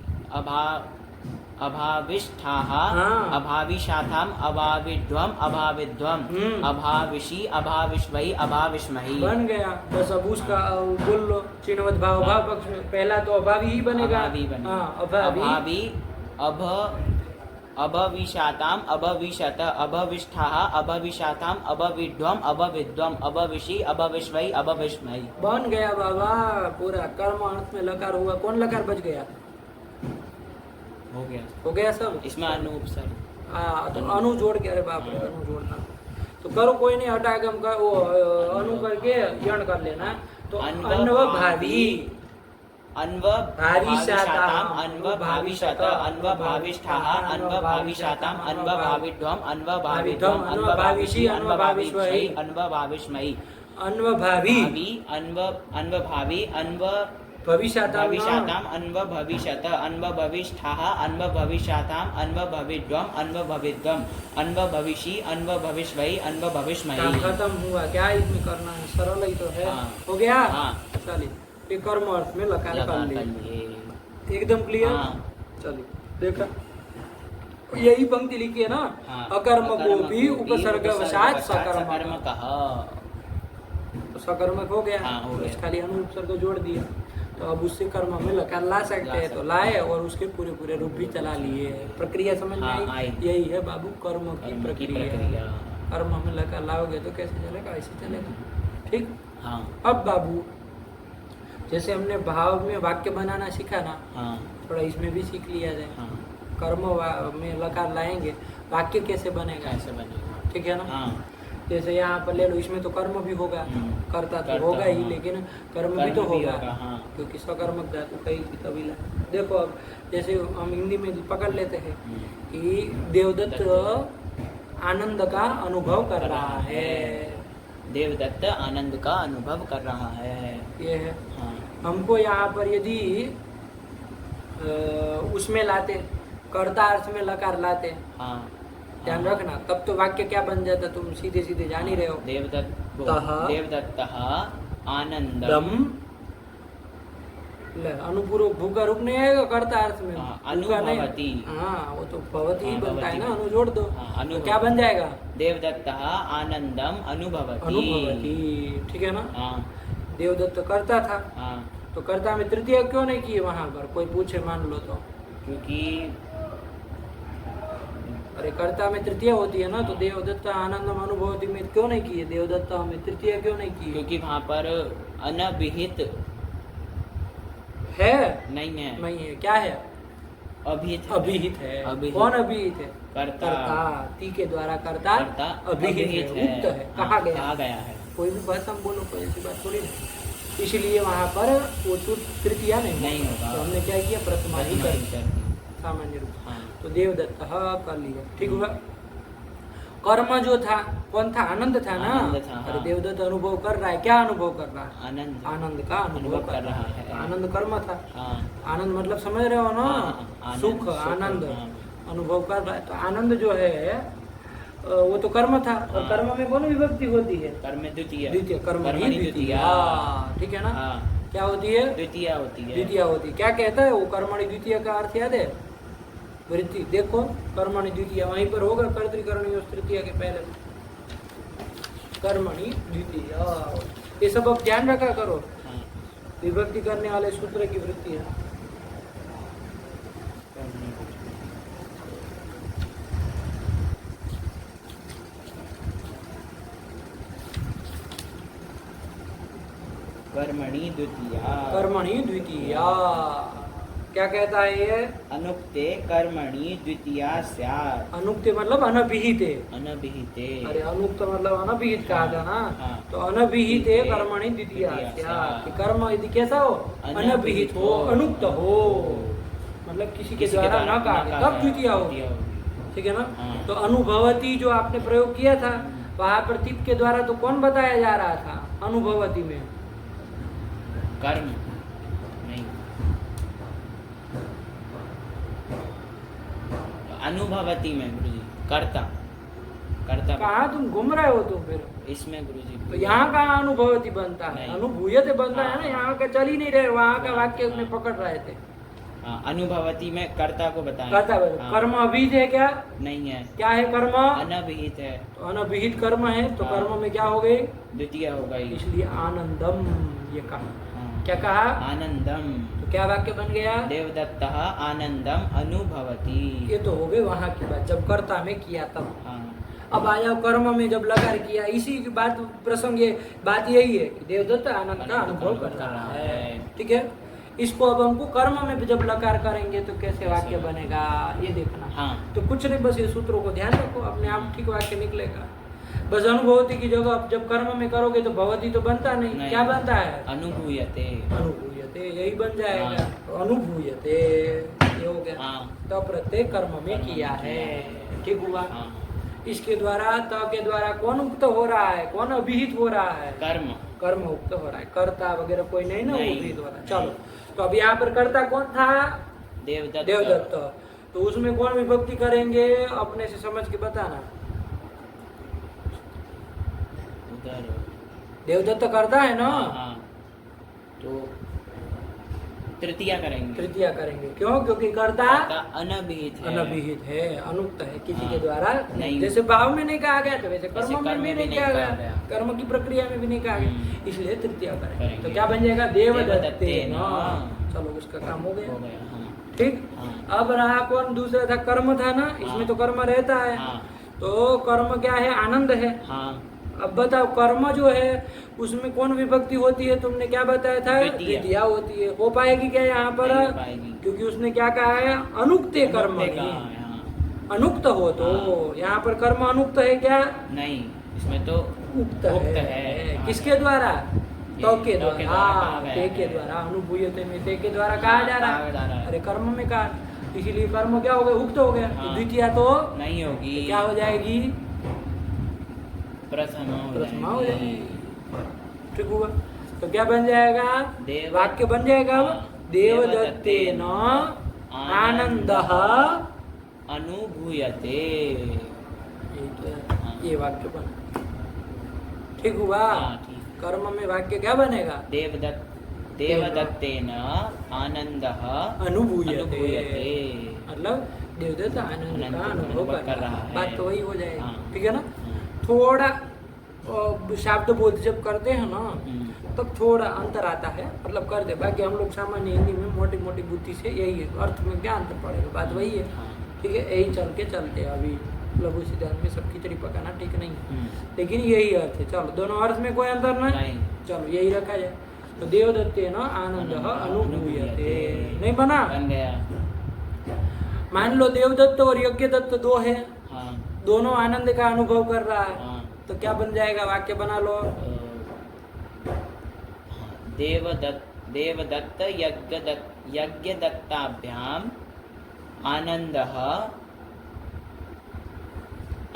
B: अभाविष्ठाः,
A: हाँ।
B: अभावी शाताम, अभाविध्वम, अभाविध्वम, अभाविषी, अभाविष्वै, अभाविष्महि।
A: बन गया। बस अब उसका बोल लो चिन्हवत भाव भाव पक्ष में पहला तो अभावी ही बनेगा।
B: अभावी बनेगा।
A: हाँ, अभावी,
B: अभविशाताम, अभविशत, अभविष्ठाः, अभविशाताम, अभविध्वम, अभविध्वम, अभविषी, अभविष्वै, अभविष्महि।
A: बन गया बाबा पूरा। कर्म अर्थ में लकार हुआ। कौन लकार बच गया? हो गया सब।
B: इसमें अनुपसर्ग।
A: हाँ, तो अनु जोड़ के, अरे बाप रे, अनु जोड़ना तो करो, कोई नहीं, हटा के हम कर, वो अनु करके यण कर लेना। तो अन्व भावी,
B: अन्व भाविशाताम, अन्व भाविशत, अन्व भाविष्ठाः, अन्व भाविशाताम, अन्व भाविध्वम, अन्व भाविध्वम, अन्व भाविषी, अन्व भाविष्वै, अन्व भाविष्महि।
A: अन्व भावी,
B: अन्व भावी, अन्व
A: भविष्याताम,
B: भविष्याताम, अन्व भविष्यत, अन्व भविष्ठाः, अन्व भविष्याताम, अन्व भविध्वम, अन्व भविध्वम, अन्व भविषी, अन्व भविष्वै, अन्व भविष्महि।
A: काम खत्म हुआ। क्या इसमें करना है? सरल ही तो है।
B: हाँ।
A: हो गया।
B: हाँ।
A: चलिए, ये कर्म अर्थ में लकार कर लिए। एकदम क्लियर। चलिए देखा, यही पंक्ति लिखी है ना।
B: हाँ।
A: अकर्म को भी उपसर्गवशात सकर्मक।
B: सकर्मकः।
A: तो सकर्मक हो गया।
B: हाँ, हो गया।
A: बस खाली अनु उपसर्ग जोड़ दिया। तो अब उससे कर्म में लकार ला सकते हैं, तो लाए और उसके पूरे पूरे रूप भी चला लिए। प्रक्रिया समझ में
B: हाँ,
A: आई? यही है बाबू कर्म की प्रक्रिया। कर्म में लकार लाओगे तो कैसे चलेगा? ऐसे चलेगा। ठीक।
B: हाँ।
A: अब बाबू, जैसे हमने भाव में वाक्य बनाना सीखा ना,
B: हाँ।
A: थोड़ा इसमें भी सीख लिया जाए।
B: हाँ।
A: कर्म में लकार लाएंगे, वाक्य कैसे बनेगा?
B: कैसे बनेगा?
A: ठीक है ना।
B: हाँ।
A: जैसे यहाँ पर ले लो, इसमें तो कर्म भी होगा, कर्ता तो होगा ही,
B: हाँ।
A: लेकिन कर्म भी तो होगा।
B: हाँ।
A: क्योंकि सकर्मक धातु कई थी तभी ला। देखो अब जैसे हम हिंदी में पकड़ लेते हैं कि देवदत्त आनंद का अनुभव कर रहा है।
B: देवदत्त आनंद का अनुभव कर रहा है।
A: ये है।
B: हाँ।
A: हमको यहाँ पर यदि उसमें लाते, कर्ता अर्थ में लकार लाते,
B: हाँ।
A: ध्यान रखना, तब तो वाक्य क्या बन जाता, तुम सीधे सीधे जान ही रहे हो।
B: देवदत्तः आनंदम
A: दम अनुपूर्व भू का रूप नहीं आएगा कर्ता अर्थ में।
B: अनुभवती।
A: हाँ, वो तो भवती ही बनता है ना,
B: भवती।
A: अनु जोड़ दो।
B: हाँ,
A: तो क्या बन जाएगा?
B: देवदत्तः आनंदम अनुभवती।
A: अनुभवती। ठीक है ना।
B: हाँ।
A: देवदत्त कर्ता था,
B: हाँ।
A: तो कर्ता में तृतीय क्यों नहीं किए? वहां पर कोई पूछे, मान लो तो,
B: क्योंकि
A: अरे कर्ता में तृतीय होती है ना, तो देवदत्त आनंदम अनुभवती में क्यों नहीं किए? देवदत्त में तृतीय क्यों नहीं किए?
B: क्योंकि वहाँ पर अनभिहित
A: है,
B: नहीं है।
A: नहीं है। क्या है?
B: अभिहित।
A: अभिहित है।
B: अभिहित।
A: कौन अभिहित है?
B: कर्ता।
A: ती के द्वारा कर्ता अभिहित है, उक्त है। कहा गया?
B: कहा गया है।
A: कोई भी भाषा में बोलो, कोई ऐसी बात थोड़ी नहीं। इसलिए वहाँ पर वो तृतीया नहीं
B: होगा।
A: तो हमने क्या किया? प्रथमा ही कर दिया,
B: कर
A: सामान्य रूप।
B: हाँ।
A: तो देवदत्त कर लिया। ठीक हुआ। कर्म जो था कौन था? आनंद था ना।
B: आनंद था,
A: अरे
B: हाँ।
A: देवदत्त अनुभव कर रहा है। क्या अनुभव कर रहा है?
B: आनंद।
A: आनंद का अनुभव कर रहा है। आनंद कर्म था।
B: हाँ।
A: आनंद मतलब समझ रहे हो ना?
B: हाँ,
A: सुख, आनंद
B: हाँ।
A: अनुभव कर रहा है। तो आनंद जो है वो तो कर्म था। और
B: हाँ।
A: कर्म में कौन विभक्ति होती है?
B: कर्म द्वितीय।
A: द्वितीय। कर्म
B: कर्मणि
A: द्वितीय। ठीक है ना।
B: हाँ।
A: क्या होती है?
B: द्वितीय होती है।
A: द्वितीय होती है। क्या कहता है वो? कर्मणि द्वितीय का अर्थ याद है? वृत्ति। देखो, कर्मणि द्वितीय वहीं पर होगा, कर्तृकरणीय तृतीय के पहले। कर्मणि द्वितीय, ये सब अब ध्यान रखा करो।
B: हाँ।
A: विभक्ति करने वाले सूत्र की वृत्ति है।
B: कर्मणि द्वितीय।
A: कर्मणि द्वितीय क्या कहता है ये?
B: अनुक्ते कर्मणि द्वितीया स्यात्।
A: अनुक्ते मतलब अनभिहिते।
B: अनभिहिते।
A: अरे अनुक्त मतलब अनभिहित कहा था ना।
B: हाँ।
A: तो अनभिहिते कर्मणि द्वितीया स्यात्। कर्म यदि कैसा हो? अनभिहित हो, अनुक्त हो, मतलब किसी के द्वारा न कहा, तब द्वितीय होगी। ठीक है ना।
B: हाँ।
A: तो अनुभवती जो आपने प्रयोग किया था, वहां पर तिप के द्वारा तो कौन बताया जा रहा था? अनुभवती में
B: कर्म नहीं। अनुभवती में गुरुजी, कर्ता कर्ता
A: कहाँ तुम घूम रहे हो तुम फिर?
B: इसमें गुरुजी।
A: तो यहाँ कहाँ अनुभवती बनता है?
B: नहीं।
A: अनुभूयते बनता है ना, यहाँ का चल ही नहीं रहे, वहाँ का वाक्य उसमें पकड़ रहे थे।
B: हाँ, अनुभवती में कर्ता को बताया।
A: कर्ता
B: हाँ।
A: कर्म अभिहित है क्या?
B: नहीं है,
A: क्या है कर्म?
B: अनभिहित है।
A: तो अनभिहित कर्म है, तो
B: हाँ।
A: कर्म में क्या हो गई?
B: द्वितीय हो गई।
A: इसलिए आनंदम ये कहा।
B: हाँ।
A: क्या कहा?
B: आनंदम।
A: तो क्या वाक्य बन गया?
B: देवदत्तः आनंदम अनुभवति।
A: ये तो हो गई वहाँ की बात, जब कर्ता में किया तब।
B: हाँ।
A: अब आया कर्म में जब लकार किया, इसी की बात प्रसंग ये बात यही है कि देवदत्त आनंद का अनुभव कर रहा है। ठीक है, इसको अब हमको कर्म में जब लकार करेंगे तो कैसे वाक्य बनेगा ये देखना।
B: हाँ।
A: तो कुछ नहीं, बस ये सूत्रों को ध्यान रखो, अपने आप ठीक वाक्य निकलेगा। बस अनुभवती की जगह अब जब कर्म में करोगे तो भवती तो बनता नहीं। क्या बनता है?
B: अनुभूयते।
A: अनुभूयते, यही बन जाएगा। तो अनुभूयते ये हो गया।
B: हाँ।
A: तो प्रत्यय कर्म में किया है, ठीक हुआ।
B: हाँ।
A: इसके द्वारा त के द्वारा कौन उक्त हो रहा है, कौन अभिहित हो रहा है?
B: कर्म।
A: कर्म उक्त हो रहा है, कर्ता वगैरह कोई नहीं ना
B: नहीं।
A: अभिहित हो रहा है। चलो, तो अब यहाँ पर कर्ता कौन था?
B: देवदत्त।
A: देवदत्त। तो उसमें कौन विभक्ति करेंगे, अपने से समझ के बताना।
B: उधर
A: देवदत्त करता है ना?
B: हाँ। तो तृतीया करेंगे।
A: तृतीया करेंगे, क्यों? क्योंकि कर्ता
B: अनभिहित है।
A: अनभिहित है, अनुक्त है, किसी
B: हाँ।
A: के द्वारा
B: नहीं।
A: जैसे भाव में नहीं कहा गया तो वैसे कर्म में भी नहीं कहा
B: गया।
A: गया, कर्म की प्रक्रिया में भी नहीं कहा गया, इसलिए तृतीया करेंगे। तो क्या बन जाएगा?
B: देवदत्तेन।
A: देवदत्तेन। चलो, उसका काम हो गया।
B: हो गया। हाँ।
A: ठीक।
B: हाँ।
A: अब रहा कौन? दूसरा था कर्म था ना, इसमें
B: हाँ।
A: तो कर्म रहता है।
B: हाँ।
A: तो कर्म क्या है? आनंद है।
B: हाँ।
A: अब बताओ, कर्म जो है उसमें कौन विभक्ति होती है? तुमने क्या बताया था?
B: द्वितीया।
A: द्वितीया होती है। हो पाएगी क्या यहाँ पर?
B: नहीं हो पाएगी।
A: क्योंकि उसने क्या कहा है? अनुक्ते कर्म।
B: अनुक्ते कहा है, हाँ।
A: अनुक्त हो तो
B: हाँ।
A: यहाँ पर कर्म अनुक्त है क्या?
B: नहीं, इसमें तो
A: उक्त
B: उक्त
A: है।
B: है।
A: किसके द्वारा? तो के
B: तो के
A: द्वारा।
B: द्वारा कहा
A: हाँ,
B: गया
A: ते के
B: है।
A: द्वारा, अनुभूयते में ते के द्वारा कहा जा रहा
B: कहा जा रहा
A: है।
B: है।
A: अरे कर्म में कहा, इसीलिए कर्म क्या हो गया? उक्त हो गया। तो
B: हाँ।
A: द्वितीया तो
B: नहीं होगी।
A: क्या हो जाएगी?
B: प्रथमा
A: हो जाएगी। ठीक हुआ। तो क्या बन जाएगा? वाक्य बन जाएगा अब।
B: हाँ।
A: देवदत्तेन आनंदः
B: अनुभूयते। हाँ।
A: ये वाक्य बन, ठीक हुआ।
B: हाँ, ठीक।
A: कर्म में वाक्य क्या बनेगा?
B: देवदत्तेन आनंदः
A: अनुभूयते।
B: अनुभूयते।
A: मतलब देवदत्त आनंद का
B: आनंद
A: अनुभव कर रहा है। बात तो वही हो जाएगी।
B: हाँ।
A: ठीक है ना? थोड़ा शब्द बोध जब करते हैं ना, तब थोड़ा अंतर आता है, मतलब कर दे। बाकी हम लोग सामान्य हिंदी में मोटी मोटी बुद्धि से यही है, अर्थ में क्या अंतर पड़ेगा, बात वही है। ठीक है, यही चल के चलते हैं। अभी लघु सिद्धांत में सब खिचड़ी पकाना ठीक नहीं है, लेकिन यही अर्थ है। चलो, दोनों अर्थ में कोई अंतर नहीं। चलो, यही रखा जाए। तो देवदत्तेन आनंदः अनुभूयते। नहीं बना?
B: बन गया। मान लो देवदत्त और यज्ञदत्त दो है,
A: हाँ।
B: दोनों आनंद का अनुभव कर रहा है,
A: हाँ।
B: तो क्या बन जाएगा? वाक्य बना लो।
A: देवदत्त यज्ञदत्ताभ्याम आनंदः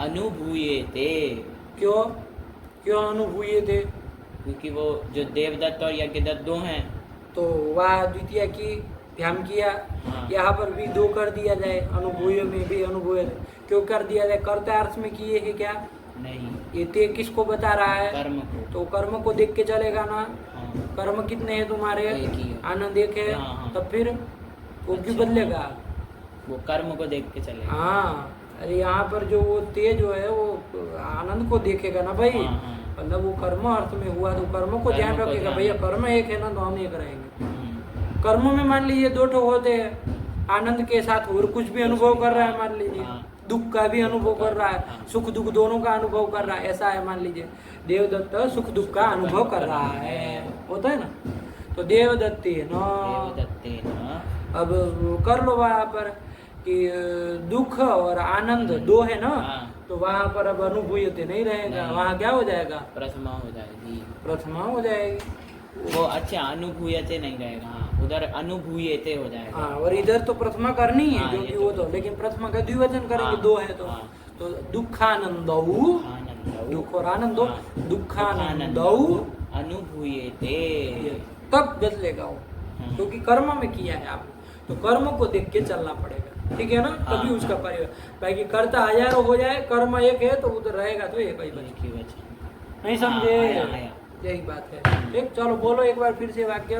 A: अनुभूयते।
B: क्यों क्यों अनुभूयते?
A: क्योंकि वो जो देवदत्त और यज्ञदत्त दो हैं,
B: तो वह द्वितीय की ध्यान किया।
A: हाँ।
B: यहाँ पर भी दो कर दिया जाए, अनुभूय में भी अनुभूय। क्यों कर दिया जाए? कर्ता अर्थ में किए है क्या?
A: नहीं,
B: ये ते किसको बता रहा है?
A: कर्म को।
B: तो कर्म को देख के चलेगा ना।
A: हाँ।
B: कर्म कितने हैं तुम्हारे?
A: एक ही है।
B: आनंद एक है।
A: हाँ, हाँ।
B: तब फिर वो क्यों
A: अच्छा।
B: बदलेगा?
A: वो कर्म को देख के चलेगा।
B: हाँ, अरे यहाँ पर जो वो ते जो है वो आनंद को देखेगा ना भाई।
A: हाँ, हाँ।
B: मतलब वो कर्म अर्थ में हुआ तो कर्म को ध्यान
A: कर्म को
B: रखेगा।
A: ध्यान
B: भैया कर्म एक है ना, तो हम एक रहेंगे।
A: हम्म।
B: कर्म में मान लीजिए दो ठो होते हैं, आनंद के साथ और कुछ भी अनुभव कर रहा है, मान लीजिए
A: हाँ।
B: दुख का भी अनुभव कर रहा है,
A: हाँ।
B: सुख दुख दोनों का अनुभव कर रहा है, ऐसा है। मान लीजिए देवदत्त सुख दुख का अनुभव कर रहा है, होता है ना। तो देवदत्तेन, अब कर लो वहाँ पर कि दुख और आनंद दो है ना,
A: हाँ।
B: तो वहाँ पर अब अनुभूयते नहीं रहेगा।
A: नहीं।
B: वहाँ क्या हो जाएगा?
A: प्रथमा हो जाएगी।
B: प्रथमा हो जाएगी।
A: वो अच्छा अनुभूयते नहीं रहेगा। हाँ, उधर अनुभूयते हो जाएगा।
B: हाँ, और इधर तो प्रथमा करनी है,
A: हाँ,
B: क्योंकि
A: ये
B: वो
A: तो-
B: तो, लेकिन प्रथमा का द्विवचन करेंगे,
A: हाँ,
B: दो है तो।
A: हाँ।
B: तो दुखानंदौ,
A: आनंदौ।
B: दुख और आनंदो,
A: हाँ।
B: दुखानंदौ,
A: अनुभूयते।
B: तब बदलेगा वो,
A: हाँ।
B: क्योंकि कर्म में किया है आपने, तो कर्म को देख के चलना पड़ेगा।
A: ठीक है ना, तभी
B: हाँ,
A: उसका
B: हाँ।
A: परिवार। बाकी कर्ता हजारों हो जाए, कर्म एक है तो उधर रहेगा तो एक ही बचेगा।
B: एक ही वचन।
A: नहीं समझे?
B: हाँ, आया।
A: यही बात है। ठीक, चलो बोलो एक बार फिर से वाक्य।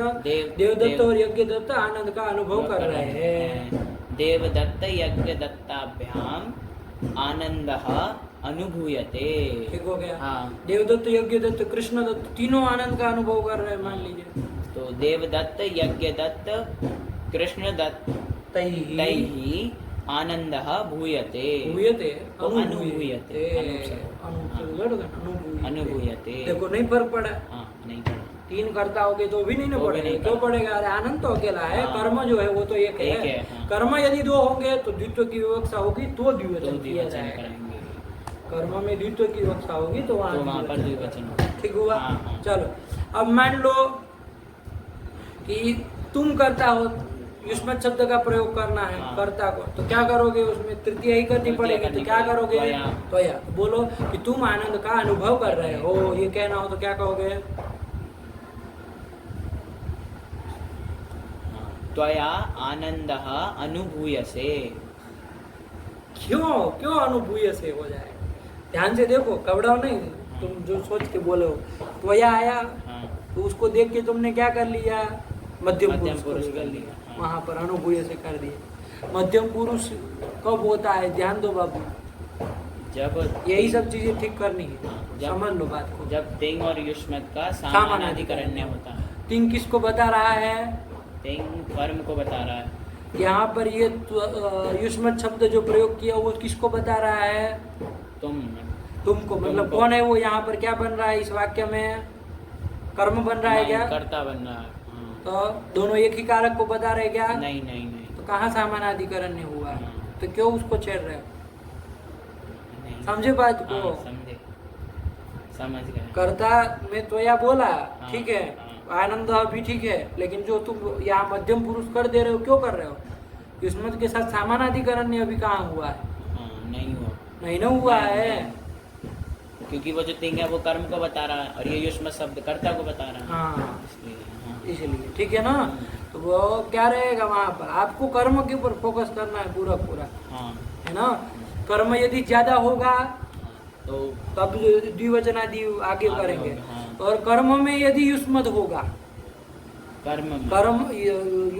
A: देवदत्त और यज्ञदत्त आनंद का अनुभव कर रहे हैं।
B: देवदत्त यज्ञदत्ताभ्याम आनंदः अनुभूयते।
A: ठीक हो गया।
B: हाँ।
A: देवदत्त यज्ञदत्त कृष्णदत्त तीनों आनंद का अनुभव कर रहे हैं, मान लीजिए।
B: तो देवदत्त यज्ञदत्त कृष्णदत्त तैहि आनंदः भूयते।
A: भूयते,
B: अनुभूयते। अनुभूयते।
A: देखो नहीं फर्क पड़ा।
B: हाँ, नहीं पड़ा।
A: 3 कर्ता हो गए तो भी नहीं ना
B: तो भी
A: पड़ेगा,
B: नहीं
A: क्यों
B: पड़ा।
A: पड़ेगा? अरे आनंद तो अकेला है,
B: हाँ।
A: कर्म जो है वो तो एक
B: एक
A: है।
B: है, हाँ।
A: कर्म यदि 2 होंगे तो द्वित्व की विवक्षा होगी तो
B: तो
A: द्विवचन किया
B: द्विवचन
A: जाएगा।
B: करेंगे।
A: कर्म में द्वित्व की विवक्षा होगी तो
B: तो वहाँ
A: वहाँ
B: पर द्विवचन होगा।
A: ठीक हुआ।
B: हाँ, हाँ।
A: चलो अब मान लो कि तुम करता हो, युष्मत शब्द का प्रयोग करना है
B: हाँ।
A: कर्ता को, तो क्या करोगे? उसमें तृतीया ही करनी
B: तृतीया
A: पड़ेगी,
B: करनी
A: तो क्या
B: पड़ेगी,
A: करोगे?
B: त्वया।
A: त्वया। तो बोलो कि तुम आनंद का अनुभव कर रहे हो, ये कहना हो तो क्या कहोगे?
B: त्वया आनंदः अनुभूयसे।
A: क्यों क्यों अनुभूय से हो जाए? ध्यान से देखो, कबड़ाओ नहीं, तुम जो सोच के बोले हो। त्वया आया
B: हाँ।
A: तो उसको देख के तुमने क्या कर लिया? मध्यम पुरुष
B: पुरुष
A: कर
B: कर
A: लिया।
B: लिया, हाँ।
A: वहां पर अनुभूय से कर दिया। मध्यम पुरुष कब होता है? ध्यान दो बाबू,
B: जब
A: यही सब चीजें ठीक करनी है।
B: जब-
A: समझ लो बात को।
B: जब तिंग और युष्मत का
A: सामानाधिकरण्य
B: सामानाधिकरण्य होता है।
A: तीन किसको बता रहा है?
B: तिंग कर्म को बता रहा है।
A: यहाँ पर ये युष्मत शब्द जो प्रयोग किया वो किसको बता रहा है? तुमको। मतलब
B: तुमको।
A: कौन है वो? यहाँ पर क्या बन रहा है इस वाक्य में? कर्म बन रहा है क्या?
B: कर्ता बन रहा है। हाँ।
A: तो दोनों एक ही कारक को बता रहे क्या?
B: नहीं नहीं नहीं।
A: तो कहाँ सामानाधिकरण्य हुआ?
B: हाँ।
A: तो क्यों उसको छेड़ रहे हो?
B: नहीं।
A: समझे बात को?
B: हाँ, समझे, समझ गए।
A: कर्ता में तो या बोला,
B: हाँ,
A: ठीक है,
B: हाँ।
A: आनंद भी ठीक है, लेकिन जो तुम यहाँ मध्यम पुरुष कर दे रहे हो, क्यों कर रहे हो? युष्मत के साथ सामानाधिकरण्य अभी कहाँ हुआ है?
B: हाँ, नहीं हुआ।
A: नहीं ना हुआ है।
B: क्योंकि वो जो तिंग है वो कर्म को बता रहा है और ये युष्मत शब्द कर्ता को बता रहा है।
A: हाँ,
B: इसलिए हाँ।
A: इसलिए ठीक है ना। तो वो क्या रहेगा वहाँ पर? आपको कर्म के ऊपर फोकस करना है पूरा पूरा,
B: हाँ।
A: है ना। कर्म यदि ज्यादा होगा
B: तो
A: तब द्विवचन आदि आगे करेंगे।
B: हाँ।
A: और कर्म में यदि युष्मत होगा, कर्म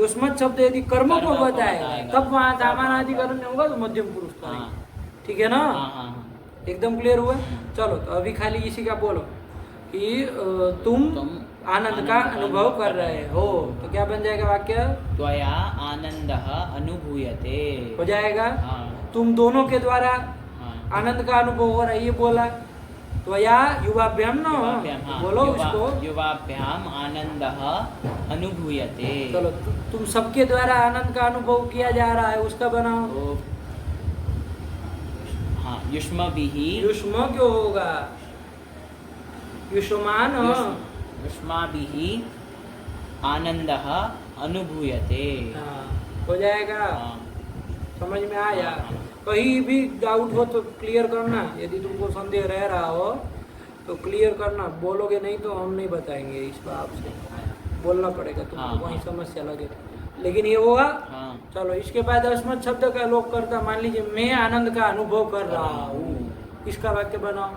A: युष्मत शब्द यदि कर्म को बताएगा तब वहाँ सामानाधिकरण होगा तो मध्यम पुरुष करेंगे।
B: हाँ।
A: ठीक है ना।
B: हाँ, हाँ, हाँ।
A: एकदम क्लियर हुआ। चलो तो अभी खाली इसी का बोलो कि तुम आनंद का अनुभव कर रहे हो, तो क्या बन जाएगा वाक्य?
B: त्वया आनंदः अनुभूयते।
A: हो जाएगा।
B: हाँ।
A: तुम दोनों के द्वारा
B: हाँ।
A: आनंद का अनुभव हो रहा है, ये बोला। तो या युवाभ्याम ना,
B: युवाभ्याम, हाँ।
A: बोलो उसको।
B: युवाभ्याम आनंदः अनुभूयते।
A: चलो तुम सबके द्वारा आनंद का अनुभव किया जा रहा है, उसका बनाओ।
B: तो हाँ, युष्मभिः।
A: युष्म क्यों होगा? युष्मान।
B: युष्माभिः आनंदः अनुभूयते।
A: हाँ, हो जाएगा।
B: हाँ।
A: समझ में आया?
B: हाँ।
A: कहीं भी डाउट हो तो क्लियर करना। यदि तुमको संदेह रह रहा हो तो क्लियर करना, बोलोगे नहीं तो हम नहीं बताएंगे। इस पर आपसे बोलना पड़ेगा तुमको।
B: हाँ,
A: वहीं
B: हाँ।
A: समस्या लगे लेकिन ये होगा।
B: हाँ।
A: चलो इसके बाद अस्मत् शब्द का लोग करता, मान लीजिए मैं आनंद का अनुभव कर रहा हूँ, इसका वाक्य बनाओ।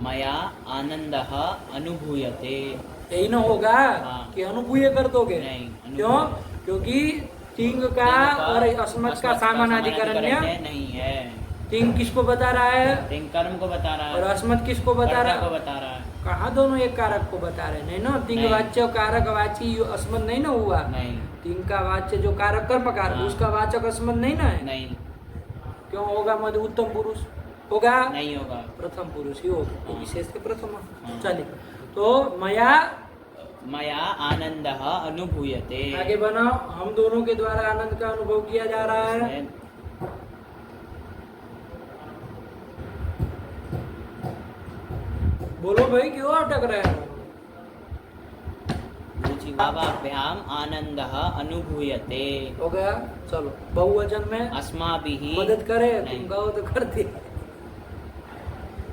B: मया आनंदः अनुभूयते।
A: यही ना होगा
B: हाँ।
A: कि अनुभूय कर दोगे?
B: नहीं,
A: क्यों? क्योंकि तिंग का और अस्मत् का सामानाधिकरण्य
B: नहीं है।
A: तिंग किसको बता रहा है?
B: तिंग कर्म को बता रहा
A: और
B: है
A: अस्मत् किसको बता
B: कर्ता
A: रहा
B: को
A: है?
B: बता रहा है।
A: कहाँ दोनों एक कारक को बता रहे? नहीं ना। तिंग
B: नहीं।
A: वाच्य कारक वाची अस्मत् नहीं ना हुआ।
B: नहीं
A: तिंग का वाच्य जो कारक कर्म कारक,
B: हाँ।
A: उसका वाचक अस्मत् नहीं ना है।
B: नहीं,
A: क्यों होगा? मध्य उत्तम पुरुष होगा?
B: नहीं होगा।
A: प्रथम पुरुष ही होगा, तो
B: हाँ।
A: विशेष के प्रथम।
B: हाँ।
A: चलिए तो मया
B: मया आनंदः अनुभूयते।
A: आगे बनाओ। हम दोनों के द्वारा आनंद का अनुभव किया जा रहा है।
B: इसमें
A: बोलो भाई, क्यों अटक रहे हो?
B: भावाभ्याम आनंदः अनुभूयते।
A: हो गया। चलो बहुवचन में
B: अस्माभिः
A: मदद करे, तुम
B: नहीं।
A: कहो तो करती।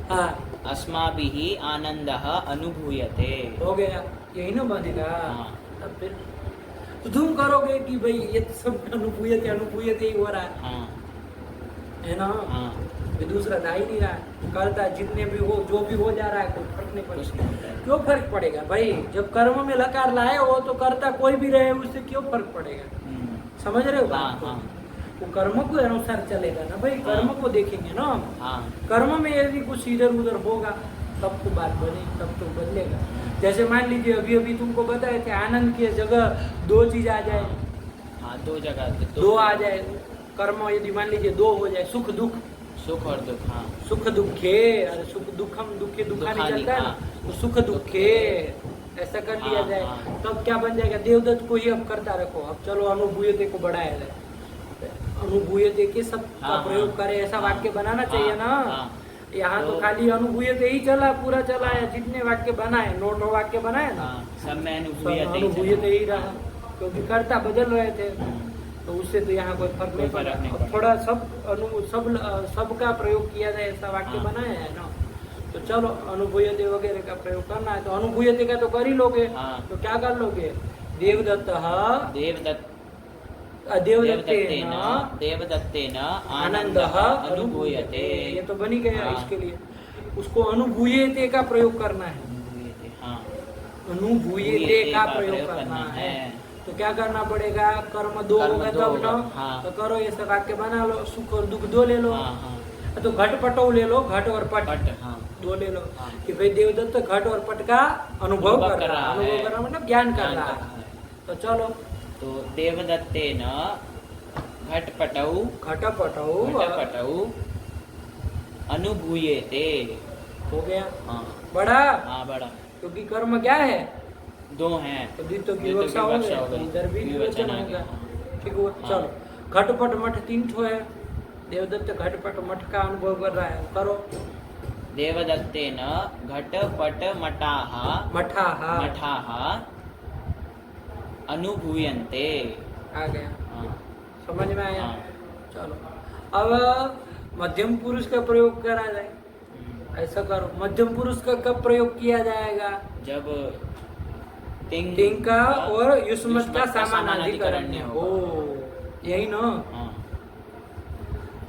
A: हाँ,
B: अस्माभिः आनंदः अनुभूयते।
A: हो गया। यही ना बनेगा।
B: हाँ।
A: तब फिर तो तुम करोगे कि भाई ये तो सब अनुभूयते अनुभूयते ही हो रहा है।
B: हाँ।
A: है ना।
B: हाँ
A: ये दूसरा था ही नहीं रहा है, करता जितने भी हो जो भी हो जा रहा है कोई फर्क नहीं
B: कुछ
A: पड़ता।
B: नहीं होता है।
A: क्यों फर्क पड़ेगा भाई, जब कर्म में लकार लाए हो तो करता कोई भी रहे उससे क्यों फर्क पड़ेगा। समझ रहे हो
B: हाँ
A: बात को?
B: हाँ
A: वो कर्म के अनुसार चलेगा ना भाई, कर्म को देखेंगे ना हम।
B: हाँ
A: कर्म में यदि कुछ इधर उधर होगा तब तो बात बनेगी, तब तो बदलेगा। जैसे मान लीजिए अभी अभी तुमको बताए थे आनंद की जगह दो चीज आ जाए,
B: हाँ, दो जगह
A: दो आ जाए कर्म, यदि मान लीजिए दो हो जाए, सुख दुख,
B: सुख और दुख। हाँ
A: सुख दुखे, अरे सुख दुखम दुखे दुखानी
B: दुखानी,
A: चलता है ना,
B: हाँ।
A: तो सुख दुखे ऐसा कर लिया
B: हाँ,
A: जाए,
B: हाँ।
A: तब क्या बन जाएगा, देवदत्त को ही अब करता रखो। अब चलो अनुभूयते को बढ़ाया जाए, अनुभूयते के सब का
B: हाँ,
A: प्रयोग
B: हाँ।
A: करे, ऐसा
B: हाँ,
A: वाक्य बनाना
B: हाँ,
A: चाहिए ना।
B: हाँ।
A: यहाँ तो
B: तो-
A: खाली अनुभूयते ही चला, पूरा चला है, जितने वाक्य बनाए, 9 वाक्य बनाए ना,
B: हाँ, सब में
A: सब
B: अनुभूयते
A: अनुभूयते ही रहा, क्योंकि कर्ता बदल रहे थे, तो उससे तो यहाँ कोई फर्क नहीं
B: कोई
A: पड़ा।
B: फर्क नहीं
A: अब
B: पड़ा।
A: थोड़ा सबका प्रयोग किया जाए, ऐसा वाक्य
B: हाँ।
A: बनाया है ना, तो चलो अनुभूयते वगैरह का प्रयोग करना है तो अनुभूयते का तो कर ही लोगे।
B: हाँ।
A: तो क्या कर लोगे, देवदत्त देवदत्तेन
B: देवदत्तेन
A: आनंद
B: अनुभूयते।
A: ये तो बनी गया
B: हाँ।
A: इसके लिए, उसको अनुभूयते का प्रयोग करना है,
B: अनुभूयते, हाँ।
A: अनुभूयते का प्रयोग करना है। तो क्या करना पड़ेगा, कर्म दो
B: कर्म
A: होगा
B: दो
A: तब
B: होगा,
A: ना,
B: हाँ।
A: तो करो ऐसा वाक्य बना लो, सुख और दुख दो ले लो।
B: हाँ हाँ
A: तो घट पटो ले लो, घट और पट
B: पट, हाँ।
A: दो ले लो,
B: हाँ।
A: कि भाई देवदत्त घट और पट का अनुभव कर रहा है, अनुभव
B: है।
A: कर रहा मतलब ज्ञान कर रहा
B: ज्ञान
A: है। तो चलो
B: तो देवदत्तेन घटपटौ
A: घटपटो
B: अनुभूयते।
A: हो गया
B: हाँ
A: बड़ा,
B: हाँ, बड़ा।
A: क्योंकि कर्म क्या है,
B: दो हैं
A: तो द्वितीय
B: द्वितीय
A: विवक्षा हो
B: विवक्षा
A: गया,
B: हो
A: तो
B: गई।
A: इधर भी
B: विवचन
A: विवचन
B: आ
A: होगा।
B: गया।
A: ठीक हुआ,
B: हाँ।
A: चलो घटपट मठ 3 ठो है, देवदत्त घटपट मठ का अनुभव कर रहा है, करो।
B: देवदत्तेन घटपट मठाः अनुभूयन्ते।
A: आ गया,
B: हाँ
A: समझ में आया।
B: हाँ।
A: चलो अब मध्यम पुरुष का प्रयोग करा जाए, ऐसा करो। मध्यम पुरुष का कब प्रयोग किया जाएगा,
B: जब तिंग
A: तिंग का और युष्मत का
B: समानाधिकरण
A: समानाधिकरण
B: हो।
A: हो, यही ना।
B: हाँ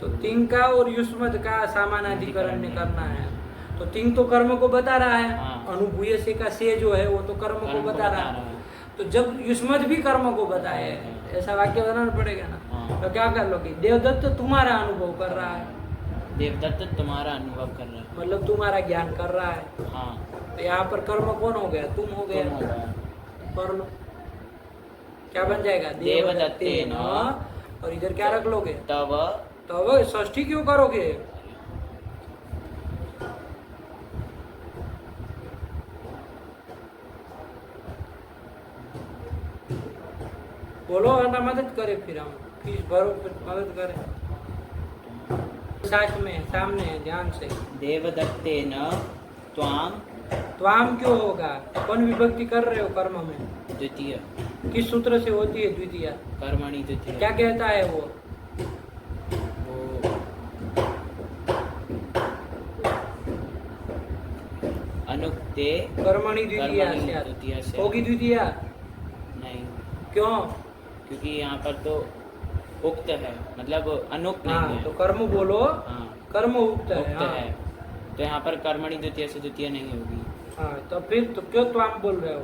A: तो तिंग का और युष्मत का समानाधिकरण करना है। तो तिंग तो कर्म को बता रहा है,
B: हाँ।
A: अनुभूय से का से जो है वो तो कर्म को बता रहा है। तो जब युष्मत भी कर्म को बताए, ऐसा वाक्य बनाना पड़ेगा ना।
B: हाँ।
A: तो क्या कर लोगे, देवदत्त तुम्हारा अनुभव कर रहा है,
B: देवदत्त तुम्हारा अनुभव कर रहा है।
A: मतलब तुम्हारा ज्ञान कर रहा है।
B: हाँ
A: तो यहाँ पर कर्म कौन हो गया, तुम हो गया।
B: तुम हो गया।
A: कर लो, क्या बन जाएगा,
B: देवदत्तेन
A: और इधर क्या रख लोगे,
B: तव।
A: तो अब षष्ठी क्यों करोगे, बोलो वरना मदद करे, फिर हम फीस भरो, फिर मदद करें। साथ में सामने है, ध्यान से।
B: देवदत्तेन त्वाम
A: त्वाम क्यों होगा, कौन विभक्ति कर रहे हो कर्म में,
B: द्वितीय
A: किस सूत्र से होती है द्वितीय,
B: कर्मणि द्वितीय।
A: क्या कहता है वो,
B: वो अनुक्ते
A: कर्मणि द्वितीय
B: कर्मणि
A: से
B: द्वितीय से।
A: होगी द्वितीय,
B: नहीं,
A: क्यों,
B: क्योंकि यहाँ पर तो उक्त है, मतलब अनुक्त नहीं
A: हाँ
B: है।
A: तो कर्म बोलो,
B: हाँ
A: कर्म उक्त है,
B: उक्त
A: हाँ।
B: है, तो यहाँ पर कर्मणि द्वितीय से द्वितीय नहीं होगी।
A: हाँ तो फिर तो क्यों त्वाम बोल रहे हो,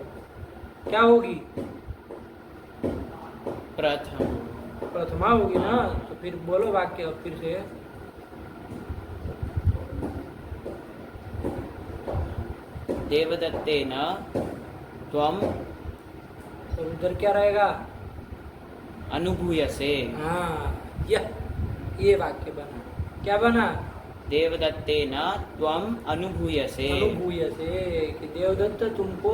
A: क्या होगी,
B: प्रथम
A: प्रथमा होगी ना। तो फिर बोलो वाक्य फिर से,
B: देवदत्तेन त्वम
A: तो उधर क्या रहेगा,
B: अनुभूयसे।
A: हाँ ये वाक्य बना, क्या बना,
B: देवदत्तेन त्वम अनुभूयसे।
A: अनुभूय से, कि देवदत्त तुमको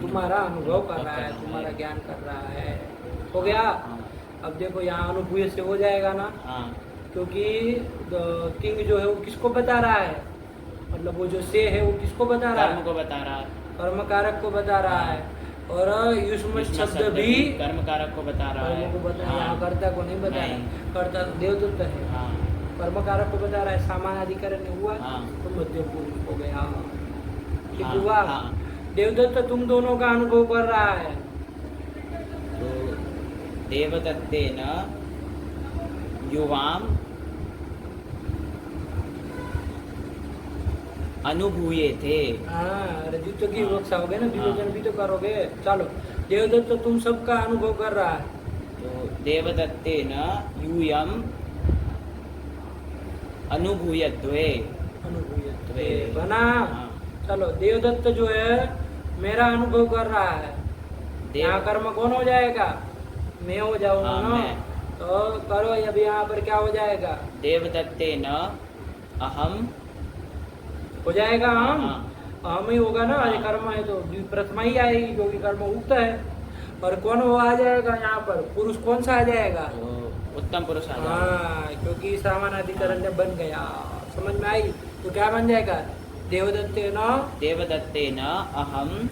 A: तुम्हारा अनुभव कर रहा है, तुम्हारा ज्ञान कर रहा है, हो गया।
B: हाँ
A: अब देखो यहाँ अनुभूय से हो जाएगा ना,
B: हाँ
A: क्योंकि किंग जो है वो किसको बता रहा है, मतलब वो जो से है वो किसको बता रहा
B: कर्म
A: है,
B: को बता रहा है,
A: कर्म कारक को बता रहा है, और युष्मत शब्द भी
B: कर्म कारक को बता रहा है।
A: कर्म को बता, यहाँ
B: हाँ
A: कर्ता को नहीं बता रहा है,
B: नहीं।
A: कर्ता तो देवदत्त है,
B: हाँ
A: कर्म कारक को बता रहा है, सामान अधिकरण हुआ,
B: हाँ।
A: तो मध्यम पुरुष हो गया, ठीक
B: हाँ,
A: हुआ।
B: हाँ।
A: देवदत्त तुम दोनों का अनुभव कर रहा है,
B: तो देवदत्तेन युवाम अनुभूये थे।
A: हाँ, अरे द्वित्व की विवक्षा हो गए ना, द्विवचन भी तो करोगे। चलो, देवदत्त तो तुम सबका अनुभव कर रहा है।
B: तो देवदत्तेन यूयम अनुभूयद्वे।
A: अनुभूयत्वे बना।
B: हाँ।
A: चलो, देवदत्त जो है मेरा अनुभव कर रहा है। यहाँ कर्म कौन हो जाएगा? मैं हो जाऊंगा
B: हाँ,
A: ना।
B: मैं।
A: तो करो, अभी यहाँ पर क्या हो जाएगा?
B: देवदत्तेन अहम
A: हो जाएगा हम।
B: हाँ।
A: हम ही होगा ना, ये कर्म है तो प्रथमा ही आएगी क्योंकि कर्म उगता है। और कौन वो आ जाएगा यहाँ पर? पुरुष कौन सा आ जाएगा?
B: तो उत्तम पुरुष आ जाएगा।
A: हाँ, क्योंकि सामानाधिकरण बन गया। समझ में आई? तो क्या बन जाएगा?
B: देवदत्तेन अहम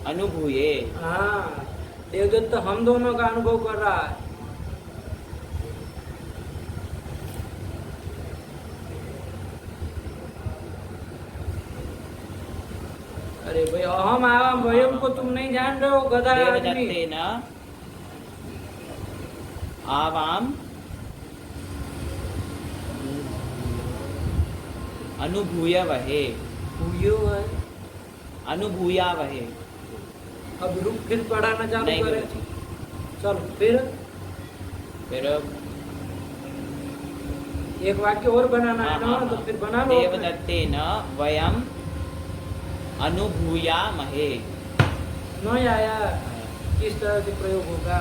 B: अनुभूये।
A: हाँ, देवदत्त हम दोनों का अनुभव कर रहा है। अरे भाई, अहम आवाम वयम को तुम नहीं जान रहे हो, गधा आदमी।
B: देवदत्तेन आवाम अनुभूयवहे।
A: भूयो है।
B: अनुभूयावहे।
A: अब रुक, फिर पढ़ाना चालू
B: नहीं
A: करें।
B: गुरुजी।
A: चलो, फिर एक वाक्य और बनाना है ना, तो फिर बना लो।
B: देवदत्तेन वयम अनुभूयामहे।
A: नहीं आया, किस तरह से प्रयोग होगा?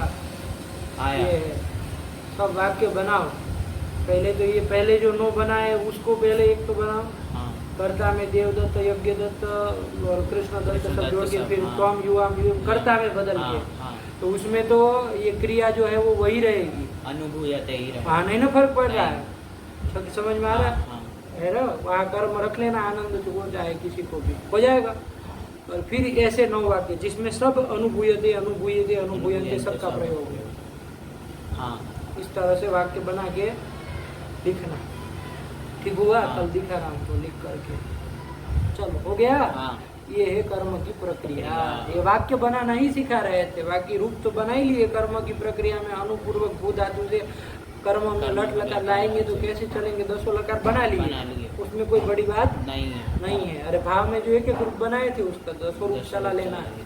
B: आया।
A: ये है। सब वाक्य बनाओ। पहले तो ये पहले जो नो बनाए उसको पहले एक तो बनाओ।
B: हाँ।
A: कर्ता में देवदत्त, यज्ञदत्त और कृष्णदत्त सब जोड़ के फिर
B: हाँ।
A: त्वम युवाम युवम कर्ता में बदल के।
B: हाँ।
A: तो उसमें तो ये क्रिया जो है वो वही रहेगी।
B: अनुभूयते ही रहे।
A: वहाँ नहीं ना फर्क पड़ रहा है। समझ में आ रहा
B: हाँ।
A: है ना? वहाँ कर्म रख लेना, आनंद जो हो जाए किसी को भी हो जाएगा। और फिर ऐसे 9 वाक्य जिसमें सब अनुभूयते अनुभूयते अनुभूयते सबका प्रयोग है।
B: हाँ।
A: इस तरह से वाक्य बना के लिखना। ठीक हुआ?
B: हाँ।
A: कल दिखा रहा हूँ तो लिख करके। चलो, हो गया।
B: हाँ।
A: ये है कर्म की प्रक्रिया। ये वाक्य बनाना ही सिखा रहे थे, बाकी रूप तो बना ही लिए। कर्म की प्रक्रिया में अनुपूर्वक भू धातु से कर्म में लट लकार लाएंगे तो कैसे चलेंगे? 10 लकार बना लिए। उसमें कोई बड़ी बात नहीं है। अरे भाव में जो एक रूप बनाए थे उसका 10 रूप चला लेना है।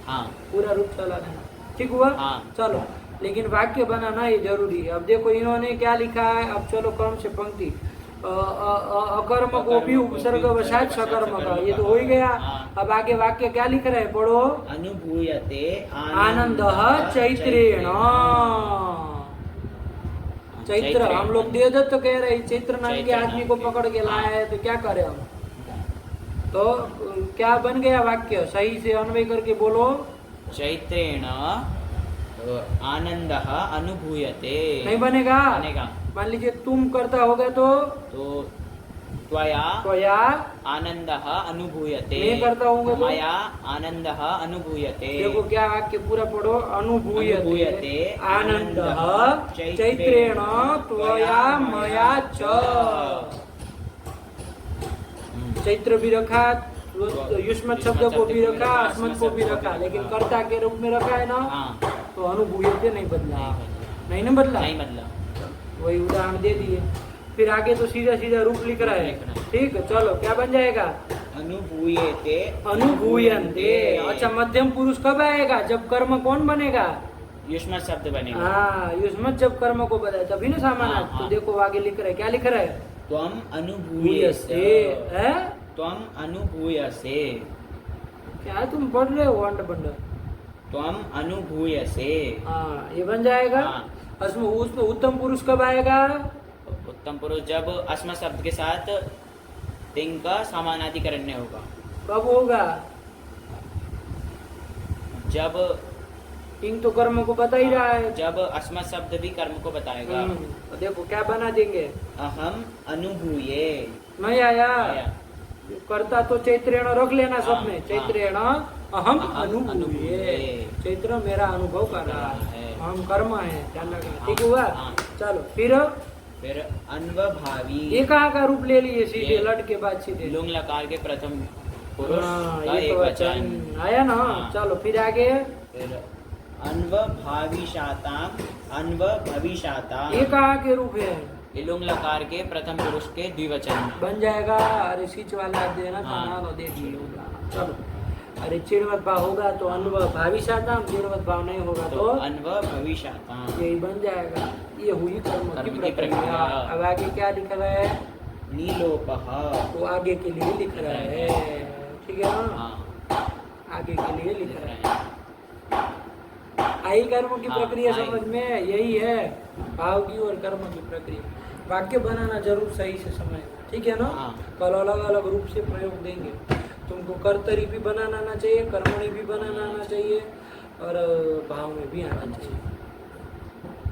B: हाँ।
A: पूरा रूप चला लेना। ठीक हुआ?
B: हाँ।
A: चलो, लेकिन वाक्य बनाना ये जरूरी है। अब देखो इन्होंने क्या लिखा है। अब चलो क्रम से पंक्ति। अकर्म को भी उपसर्ग वशात सकर्म का, ये तो हो ही गया। अब आगे वाक्य क्या लिख रहे हैं? पढ़ो।
B: अनुभूयते
A: आनंद चैत्रेण। चैत्र, हम लोग देवदत्त तो कह रहे हैं, चैत्र नाम के आदमी को पकड़ के लाया है, तो क्या करें हम? तो क्या बन गया वाक्य? सही से अन्वय करके बोलो।
B: चैत्रेण आनंद अनुभूयते।
A: नहीं बनेगा। मान लीजिए तुम करता होगा तो त्वया
B: आनंद अनुभूयते।
A: मैं करता हूँ तो
B: मया आनंद अनुभूयते।
A: देखो क्या वाक्य पूरा पढ़ो। अनुभूयते आनंद चैत्रेण त्वया मया च। चैत्र भी रखा, युष्मत शब्द को भी रखा, अस्मत् को भी रखा, लेकिन कर्ता के रूप में रखा है ना। तो अनुभूयते नहीं बदला। नहीं ना बदला। वही उदाहरण दे दिए। फिर आगे तो सीधा सीधा रूप लिख रहा है। ठीक है, चलो क्या बन जाएगा?
B: अनुभूयते
A: अनुभूयन्ते। अच्छा, मध्यम पुरुष कब आएगा? जब कर्म कौन बनेगा?
B: युष्मत शब्द बनेगा।
A: हाँ, युष्मत जब कर्म को बनाए तभी ना सामाना। तो देखो आगे लिख रहा है, क्या लिख रहा है?
B: त्वम अनुभूयसे। त्वम अनुभूयसे।
A: क्या तुम पढ़ रहे हो अंड बंड?
B: त्वम अनुभूयसे।
A: हाँ, ये बन जाएगा। उसमें उत्तम पुरुष कब आएगा?
B: उत्तम पुरुष जब अस्म शब्द के साथ तिंग का समानाधिकरण होगा।
A: कब होगा?
B: जब
A: तिंग तो कर्म को बता ही रहा है।
B: जब अस्म शब्द भी कर्म को बताएगा।
A: तो देखो क्या बना देंगे?
B: अहम अनुभूये।
A: नहीं आया। करता तो चैत्रेण रख लेना सब में। चैत्रेण अहम अनुभूये। चैत्र मेरा अनुभव कर रहा है। हम कर्म है, ध्यान रखना। ठीक हुआ? चलो, फिर
B: अन्वभावी।
A: ये कहाँ का रूप ले लिए? सीधे लट के बाद सीधे
B: लुंग लकार के प्रथम पुरुष का
A: ये तो वचन आया ना। चलो फिर आगे।
B: फिर अन्वभाविशाताम। अन्वभविशाताम।
A: ये कहाँ के रूप है?
B: इलुंग लकार के प्रथम पुरुष के द्विवचन में
A: बन जाएगा। अरे सीच वाला देना था ना, तो देख लो। चलो, अरे चिड़वत भाव होगा तो अनुभव भाविशाताम, चिड़वत भाव नहीं होगा तो
B: अनुभव भविष्याताम,
A: यही बन जाएगा। ये हुई कर्म की
B: कर्म की
A: प्रक्रिया।
B: प्रक्रिया।
A: अब आगे क्या लिख रहा है?
B: नीलोपह,
A: तो आगे के लिए लिख रहा है, ठीक है ना?
B: हाँ,
A: आगे के लिए लिख रहा है। आई कर्म की
B: हाँ,
A: प्रक्रिया
B: आई।
A: समझ में यही है, भाव की और कर्म की प्रक्रिया। वाक्य बनाना जरूर सही से समझना, ठीक है ना?
B: हाँ।
A: कल अलग अलग रूप से प्रयोग देंगे। तुमको कर्तरी भी बनाना आना चाहिए, कर्मणि भी बनाना आना चाहिए, और भाव में भी आना चाहिए।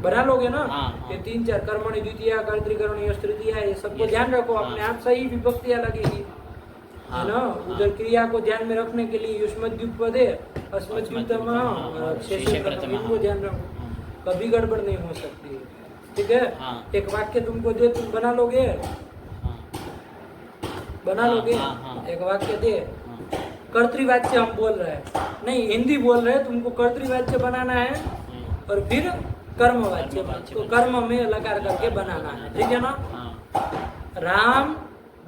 A: बना लोगे ना?
B: हाँ, हाँ।
A: ये 3-4 कर्मणि द्वितीया, कर्तृकरणीय, तृतीया, ये सबको
B: ये
A: ध्यान
B: सब,
A: रखो।
B: हाँ।
A: अपने आप सही विभक्तियां लगेगी,
B: हाँ,
A: है ना?
B: हाँ।
A: उधर क्रिया को ध्यान में रखने के लिए युष्मद्युपदे, अस्मद्युतम और शेषे प्रथम, इनको ध्यान रखो। कभी गड़बड़ नहीं हो सकती है, ठीक है?
B: हाँ।
A: एक वाक्य तुमको दे, तुम बना लोगे?
B: हाँ,
A: बना
B: हाँ,
A: लोगे?
B: हाँ, हाँ।
A: एक वाक्य दे,
B: हाँ,
A: कर्तृवाच्य हम बोल रहे हैं, नहीं हिंदी बोल रहे हैं, तुमको कर्तृवाच्य बनाना है और फिर कर्मवाच्य। तो कर्म में लकार करके बनाना है, ठीक है ना?
B: हाँ,
A: राम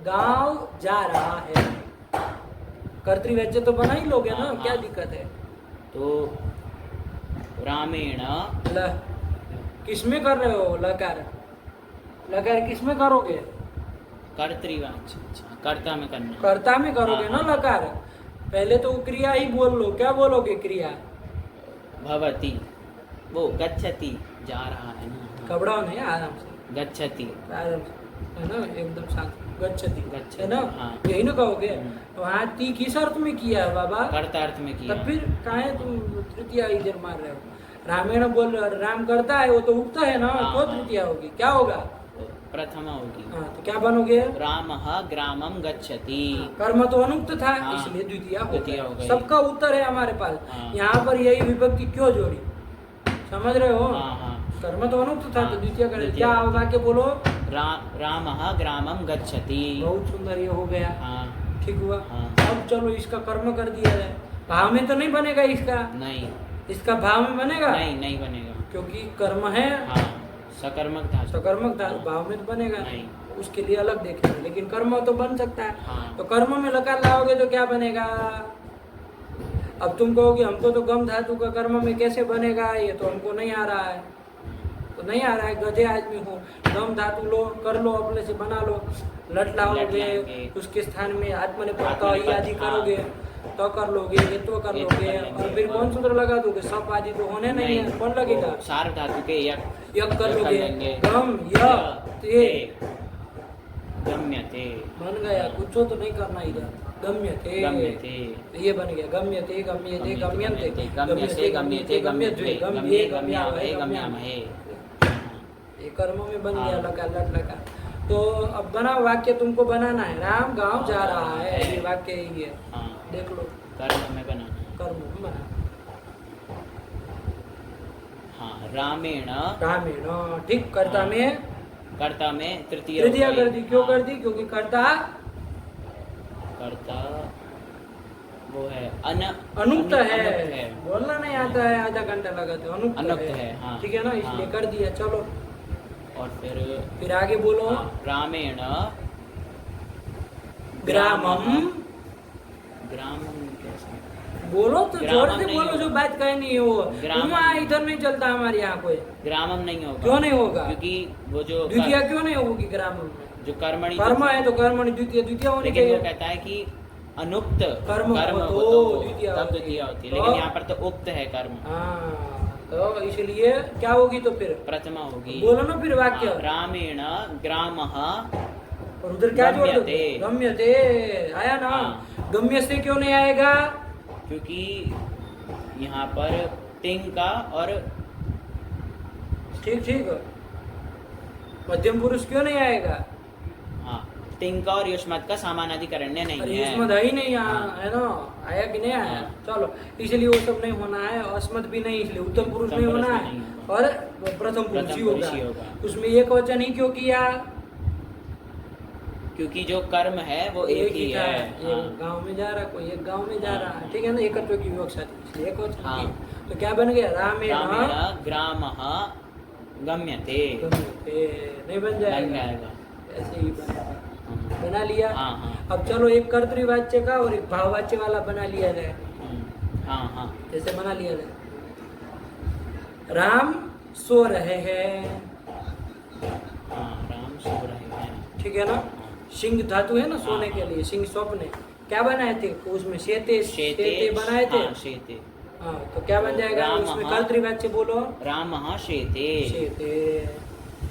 A: गांव जा रहा है, कर्तृवाच्य तो बना ही लोगे ना?
B: हाँ,
A: क्या
B: हाँ।
A: दिक्कत है?
B: तो रामेण
A: ल किसमें कर रहे हो लकार? लकार किसमें करोगे?
B: कर्तृवाच्य, अच्छा, कर्ता में करना,
A: कर्ता में करोगे ना
B: हाँ,
A: लकार। पहले तो क्रिया ही बोल लो। क्या बोलोगे क्रिया?
B: भवती, वो गच्छति, जा रहा है ना, हाँ।
A: घबराओ नहीं, आराम से,
B: गच्छति,
A: आराम से, है ना? एकदम शांत, गच्छति,
B: गच्छति,
A: है ना?
B: हाँ।
A: यही ना कहोगे?
B: हम्म।
A: तो हाँ, ती किस अर्थ में किया है बाबा?
B: कर्तार्थ में किया।
A: तब फिर काहे तुम तृतीया इधर मार रहे हो? रामेण बोल रहे हो, राम करता है, वो तो उगता है ना,
B: हाँ,
A: तो
B: हाँ।
A: तृतीया होगी। क्या होगा?
B: प्रथमा होगी।
A: हाँ, तो क्या बनोगे?
B: रामः ग्रामं गच्छति,
A: कर्म तो अनुक्त था,
B: हाँ।
A: इसलिए द्वितीया
B: द्वितीया
A: हो
B: हो
A: गई।
B: गई।
A: सबका उत्तर है हमारे पास।
B: हाँ।
A: यहाँ पर यही विभक्ति क्यों जोड़ी? समझ रहे हो?
B: हाँ, हाँ।
A: कर्म तो अनुक्त था, तो
B: हाँ,
A: द्वितीय करे।
B: द्वितीय।
A: क्या होगा के बोलो?
B: रामः ग्रामं गच्छति।
A: बहुत सुंदर, ये हो गया,
B: हाँ,
A: ठीक हुआ।
B: हाँ।
A: अब चलो इसका कर्म कर दिया जाए। भाव में तो नहीं बनेगा इसका?
B: नहीं,
A: इसका भाव में बनेगा?
B: नहीं बनेगा,
A: क्योंकि कर्म है,
B: हाँ, सकर्मक था,
A: सकर्मक था,
B: हाँ।
A: भाव में तो बनेगा
B: नहीं।
A: उसके लिए अलग देखेंगे, लेकिन कर्म तो बन सकता है।
B: हाँ।
A: तो कर्म में लकार लाओगे तो क्या बनेगा? अब तुम कहोगे हमको तो गम धातु का कर्म में कैसे बनेगा, ये तो हमको नहीं आ रहा है। तो नहीं आ रहा है, गधे आदमी हो, गम धातु लो, कर लो, अपने से बना लो। लट लाओगे,
B: लाओगे।
A: उसके स्थान में आत्मनेपद
B: आत्मनेपद,
A: आदि
B: हाँ।
A: करोगे तो कर लोगे, ये तो कर
B: ये तो
A: लोगे।
B: कर लेंगे।
A: और फिर कौन सूत्र लगा दोगे? सप आदि तो होने नहीं है, कौन लगेगा?
B: वो सार्व धातु के यक
A: यक कर
B: कर
A: लोगे,
B: लेंगे।
A: गम य ते
B: गम्यते,
A: बन गया। कुछ तो नहीं करना इधर, गम्यते,
B: गम्यते,
A: तो ये बन गया गम्यते, गम्यते, गम्यन्ते,
B: गम्यसे, गम्यते, गम्यद्वे, गम्ये, गम्यावहे, गम्यामहे।
A: ये कर्म में बन
B: हाँ।
A: गया लकार, लट लकार। तो अब बना वाक्य तुमको बनाना है, राम गांव जा रहा है, ये वाक्य यही है।
B: हाँ,
A: देख लो,
B: कर्म में बना।
A: कर्म में बना।
B: हाँ, रामेण,
A: रामेण, ठीक। कर्ता
B: हाँ।
A: में
B: कर्ता में तृतीय
A: तृतीया
B: हो गई।
A: कर दी। क्यों
B: हाँ,
A: कर दी? क्योंकि कर्ता
B: कर्ता वो है
A: अनुक्त है।
B: अनुक्त है।
A: बोलना नहीं आता है, आधा घंटा लगाते हो, अनुक्त
B: अनुक्त है, हाँ।
A: ठीक है ना? इसलिए
B: हाँ।
A: कर दिया। चलो
B: और फिर
A: आगे बोलो।
B: हाँ, रामेण
A: ग्रामम,
B: ग्रामम कैसे?
A: बोलो तो जोर
B: ग्रामम
A: से
B: नहीं
A: बोलो,
B: होगा।
A: जो बात कहनी है वो।
B: ग्रामम
A: वहाँ इधर नहीं चलता हमारे यहाँ कोई।
B: ग्रामम नहीं होगा।
A: क्यों नहीं होगा?
B: क्योंकि वो जो
A: द्वितीय क्यों नहीं होगी ग्रामम में?
B: जो कर्मणि
A: कर्म है तो कर्मणि द्वितीय, द्वितीय होनी
B: लेकिन वो
A: चाहिए।
B: कहता है कि अनुक्त
A: कर्म हो
B: हो
A: तो
B: तो
A: द्वितीय
B: तब
A: होती।
B: द्वितीय होती है,
A: तो-
B: लेकिन यहाँ पर तो उक्त है कर्म,
A: हाँ, तो इसलिए क्या होगी? तो फिर
B: प्रथमा होगी।
A: बोलो ना फिर वाक्य।
B: हाँ, रामेण ग्रामः
A: और उधर क्या जोड़ दो?
B: गम्यते।
A: गम्यते आया ना?
B: हाँ।
A: गम्य से क्यों नहीं आएगा?
B: क्योंकि यहाँ पर तिंग का और
A: ठीक ठीक, मध्यम पुरुष क्यों नहीं आएगा?
B: हाँ, तिंग का और युष्मत का समानाधिकरण नहीं
A: अरे
B: है।
A: इसमें ही नहीं यहाँ,
B: हाँ।
A: है ना? आया कि नहीं आया?
B: हाँ।
A: चलो, इसलिए वो सब नहीं होना है। अस्मत भी नहीं, इसलिए उत्तम पुरुष
B: उत्तम
A: नहीं
B: पुरुष
A: होना
B: भी
A: है।
B: नहीं होगा।
A: और प्रथम पुरुष ही
B: पुरुष ही
A: होगा।
B: होगा।
A: उसमें एक वचन ही क्यों किया?
B: क्योंकि जो कर्म है वो एक ही
A: था।
B: है।
A: ये
B: हाँ।
A: गांव में जा रहा, कोई एक गांव में जा
B: हाँ।
A: रहा है, ठीक है ना? एकत्व की विवक्षा थी, इसलिए एक वचन
B: हाँ।
A: की। तो क्या बन गया? रामेण
B: रामेण ग्रामः गम्यते
A: गम्यते नहीं बन
B: बन
A: जाएगा,
B: जाएगा।
A: ऐसे ही बनेगा।
B: हाँ
A: बना लिया।
B: हाँ हाँ
A: अब चलो एक कर्तृवाच्य का और एक भाववाच्य वाला बना लिया जाए।
B: हाँ हाँ
A: जैसे बना लिया जाए, राम सो रहे हैं,
B: हाँ, राम सो रहे हैं।
A: ठीक है ना। सिंह धातु है ना सोने के लिए, सिंह स्वप्न क्या बनाए थे उसमें, शेते शेते बनाए थे।
B: हाँ, शेते।
A: हाँ तो क्या बन जाएगा
B: राम
A: उसमें,
B: हाँ।
A: कर्तृवाच्य बोलो,
B: रामः शेते।
A: शेते,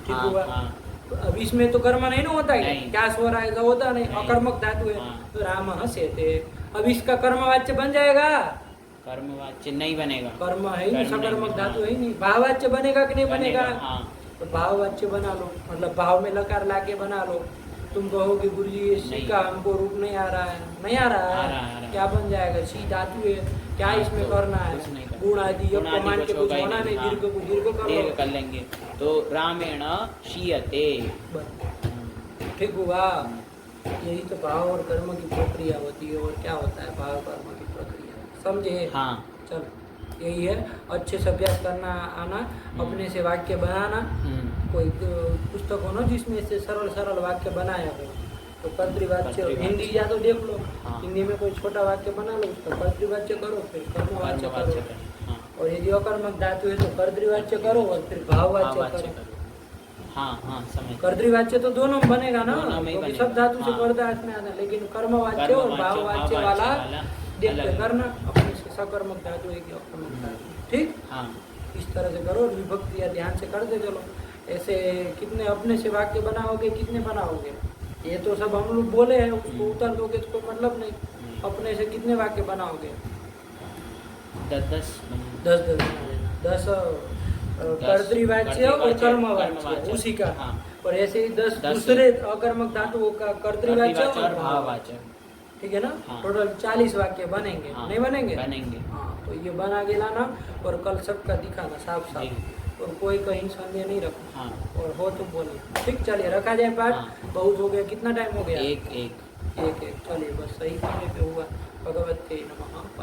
A: ठीक
B: हाँ,
A: हुआ।
B: हाँ।
A: तो अब इसमें तो कर्म नहीं ना होता है,
B: नहीं।
A: क्या सो रहा है ऐसा होता नहीं,
B: नहीं।
A: अकर्मक धातु है।
B: हाँ।
A: तो राम शेते, अब इसका कर्मवाच्य बन जाएगा,
B: कर्मवाच्य नहीं बनेगा।
A: कर्म है ही नहीं,
B: कर्म नहीं,
A: सकर्मक धातु
B: हाँ।
A: है ही नहीं। भाववाच्य बनेगा कि नहीं बनेगा?
B: हाँ
A: तो भाववाच्य बना लो, मतलब भाव में लकार लाके बना लो। तुम कहोगे गुरुजी ये सी
B: नहीं।
A: का हमको रूप नहीं आ रहा है, नहीं आ रहा
B: आ
A: है,
B: रहा है।
A: क्या बन जाएगा, सी धातु है, क्या
B: हाँ,
A: इसमें
B: तो
A: करना है,
B: कुछ नहीं करना।
A: गुण आदि
B: गुण
A: योग
B: आदि
A: मान
B: कुछ
A: के कुछ
B: होगा ही
A: होना नहीं,
B: नहीं,
A: दीर्घ को दीर्घ कर
B: दीर्घ
A: लो।
B: कर लेंगे तो रामेण शीयते।
A: बस, ठीक हुआ। यही तो भाव और कर्म की प्रक्रिया होती है, और क्या होता है भाव कर्म की प्रक्रिया, समझे?
B: हाँ
A: चलो यही है, अच्छे से अभ्यास करना आना, अपने से वाक्य बनाना। कोई पुस्तक हो ना जिसमें से सरल सरल वाक्य बनाया हो, तो कर्तृवाच्य,
B: कर्तृवाच्य।
A: हिंदी या तो देख लो,
B: हाँ।
A: हिंदी में कोई छोटा वाक्य बना लो, उसका कर्तृवाच्य करो, फिर कर्मवाच्य
B: कर्मवाच्य
A: करो,
B: करें। हाँ
A: और यदि अकर्मक धातु है तो कर्तृवाच्य करो और फिर भाववाच्य
B: भाववाच्य
A: करो।
B: करो। हाँ हाँ समझ।
A: कर्तृवाच्य तो दोनों में बनेगा ना,
B: दोनों में ही
A: क्योंकि
B: बनेगा।
A: सब धातु से
B: हाँ।
A: कर्ता में आता है, लेकिन कर्मवाच्य और
B: कर्मवाच्य,
A: भाववाच्य वाला देख के
B: अलग।
A: करना, अपने से सकर्मक धातु है कि अकर्मक धातु, ठीक।
B: हाँ
A: इस तरह से करो, विभक्ति या ध्यान से करते चलो। ऐसे कितने अपने से वाक्य बनाओगे, कितने बनाओगे? ये तो सब हम लोग बोले हैं, उसको उतर दोगे तो कोई मतलब नहीं। अपने से कितने वाक्य बनाओगे?
B: 10
A: 10 बना लेना, 10 कर्तृवाच्य और कर्मवाच्य उसी का।
B: हाँ।
A: और ऐसे ही 10
B: 10
A: दूसरे अकर्मक धातुओं का कर्तृवाच्य
B: कर्तृवाच्य
A: और
B: और भाववाच्य।
A: ठीक है ना।
B: हाँ।
A: टोटल 40 वाक्य बनेंगे,
B: हाँ,
A: नहीं बनेंगे?
B: बनेंगे।
A: हाँ, तो ये बना के लाना और कल सबका दिखाना साफ साफ, और कोई कहीं संदेह नहीं रखना।
B: हाँ
A: और हो तो बोलिए, ठीक। चलिए रखा जाए पाठ।
B: हाँ।
A: बहुत हो गया, कितना टाइम हो गया?
B: एक एक
A: एक चलिए बस सही समय पे हुआ। भगवते नमः।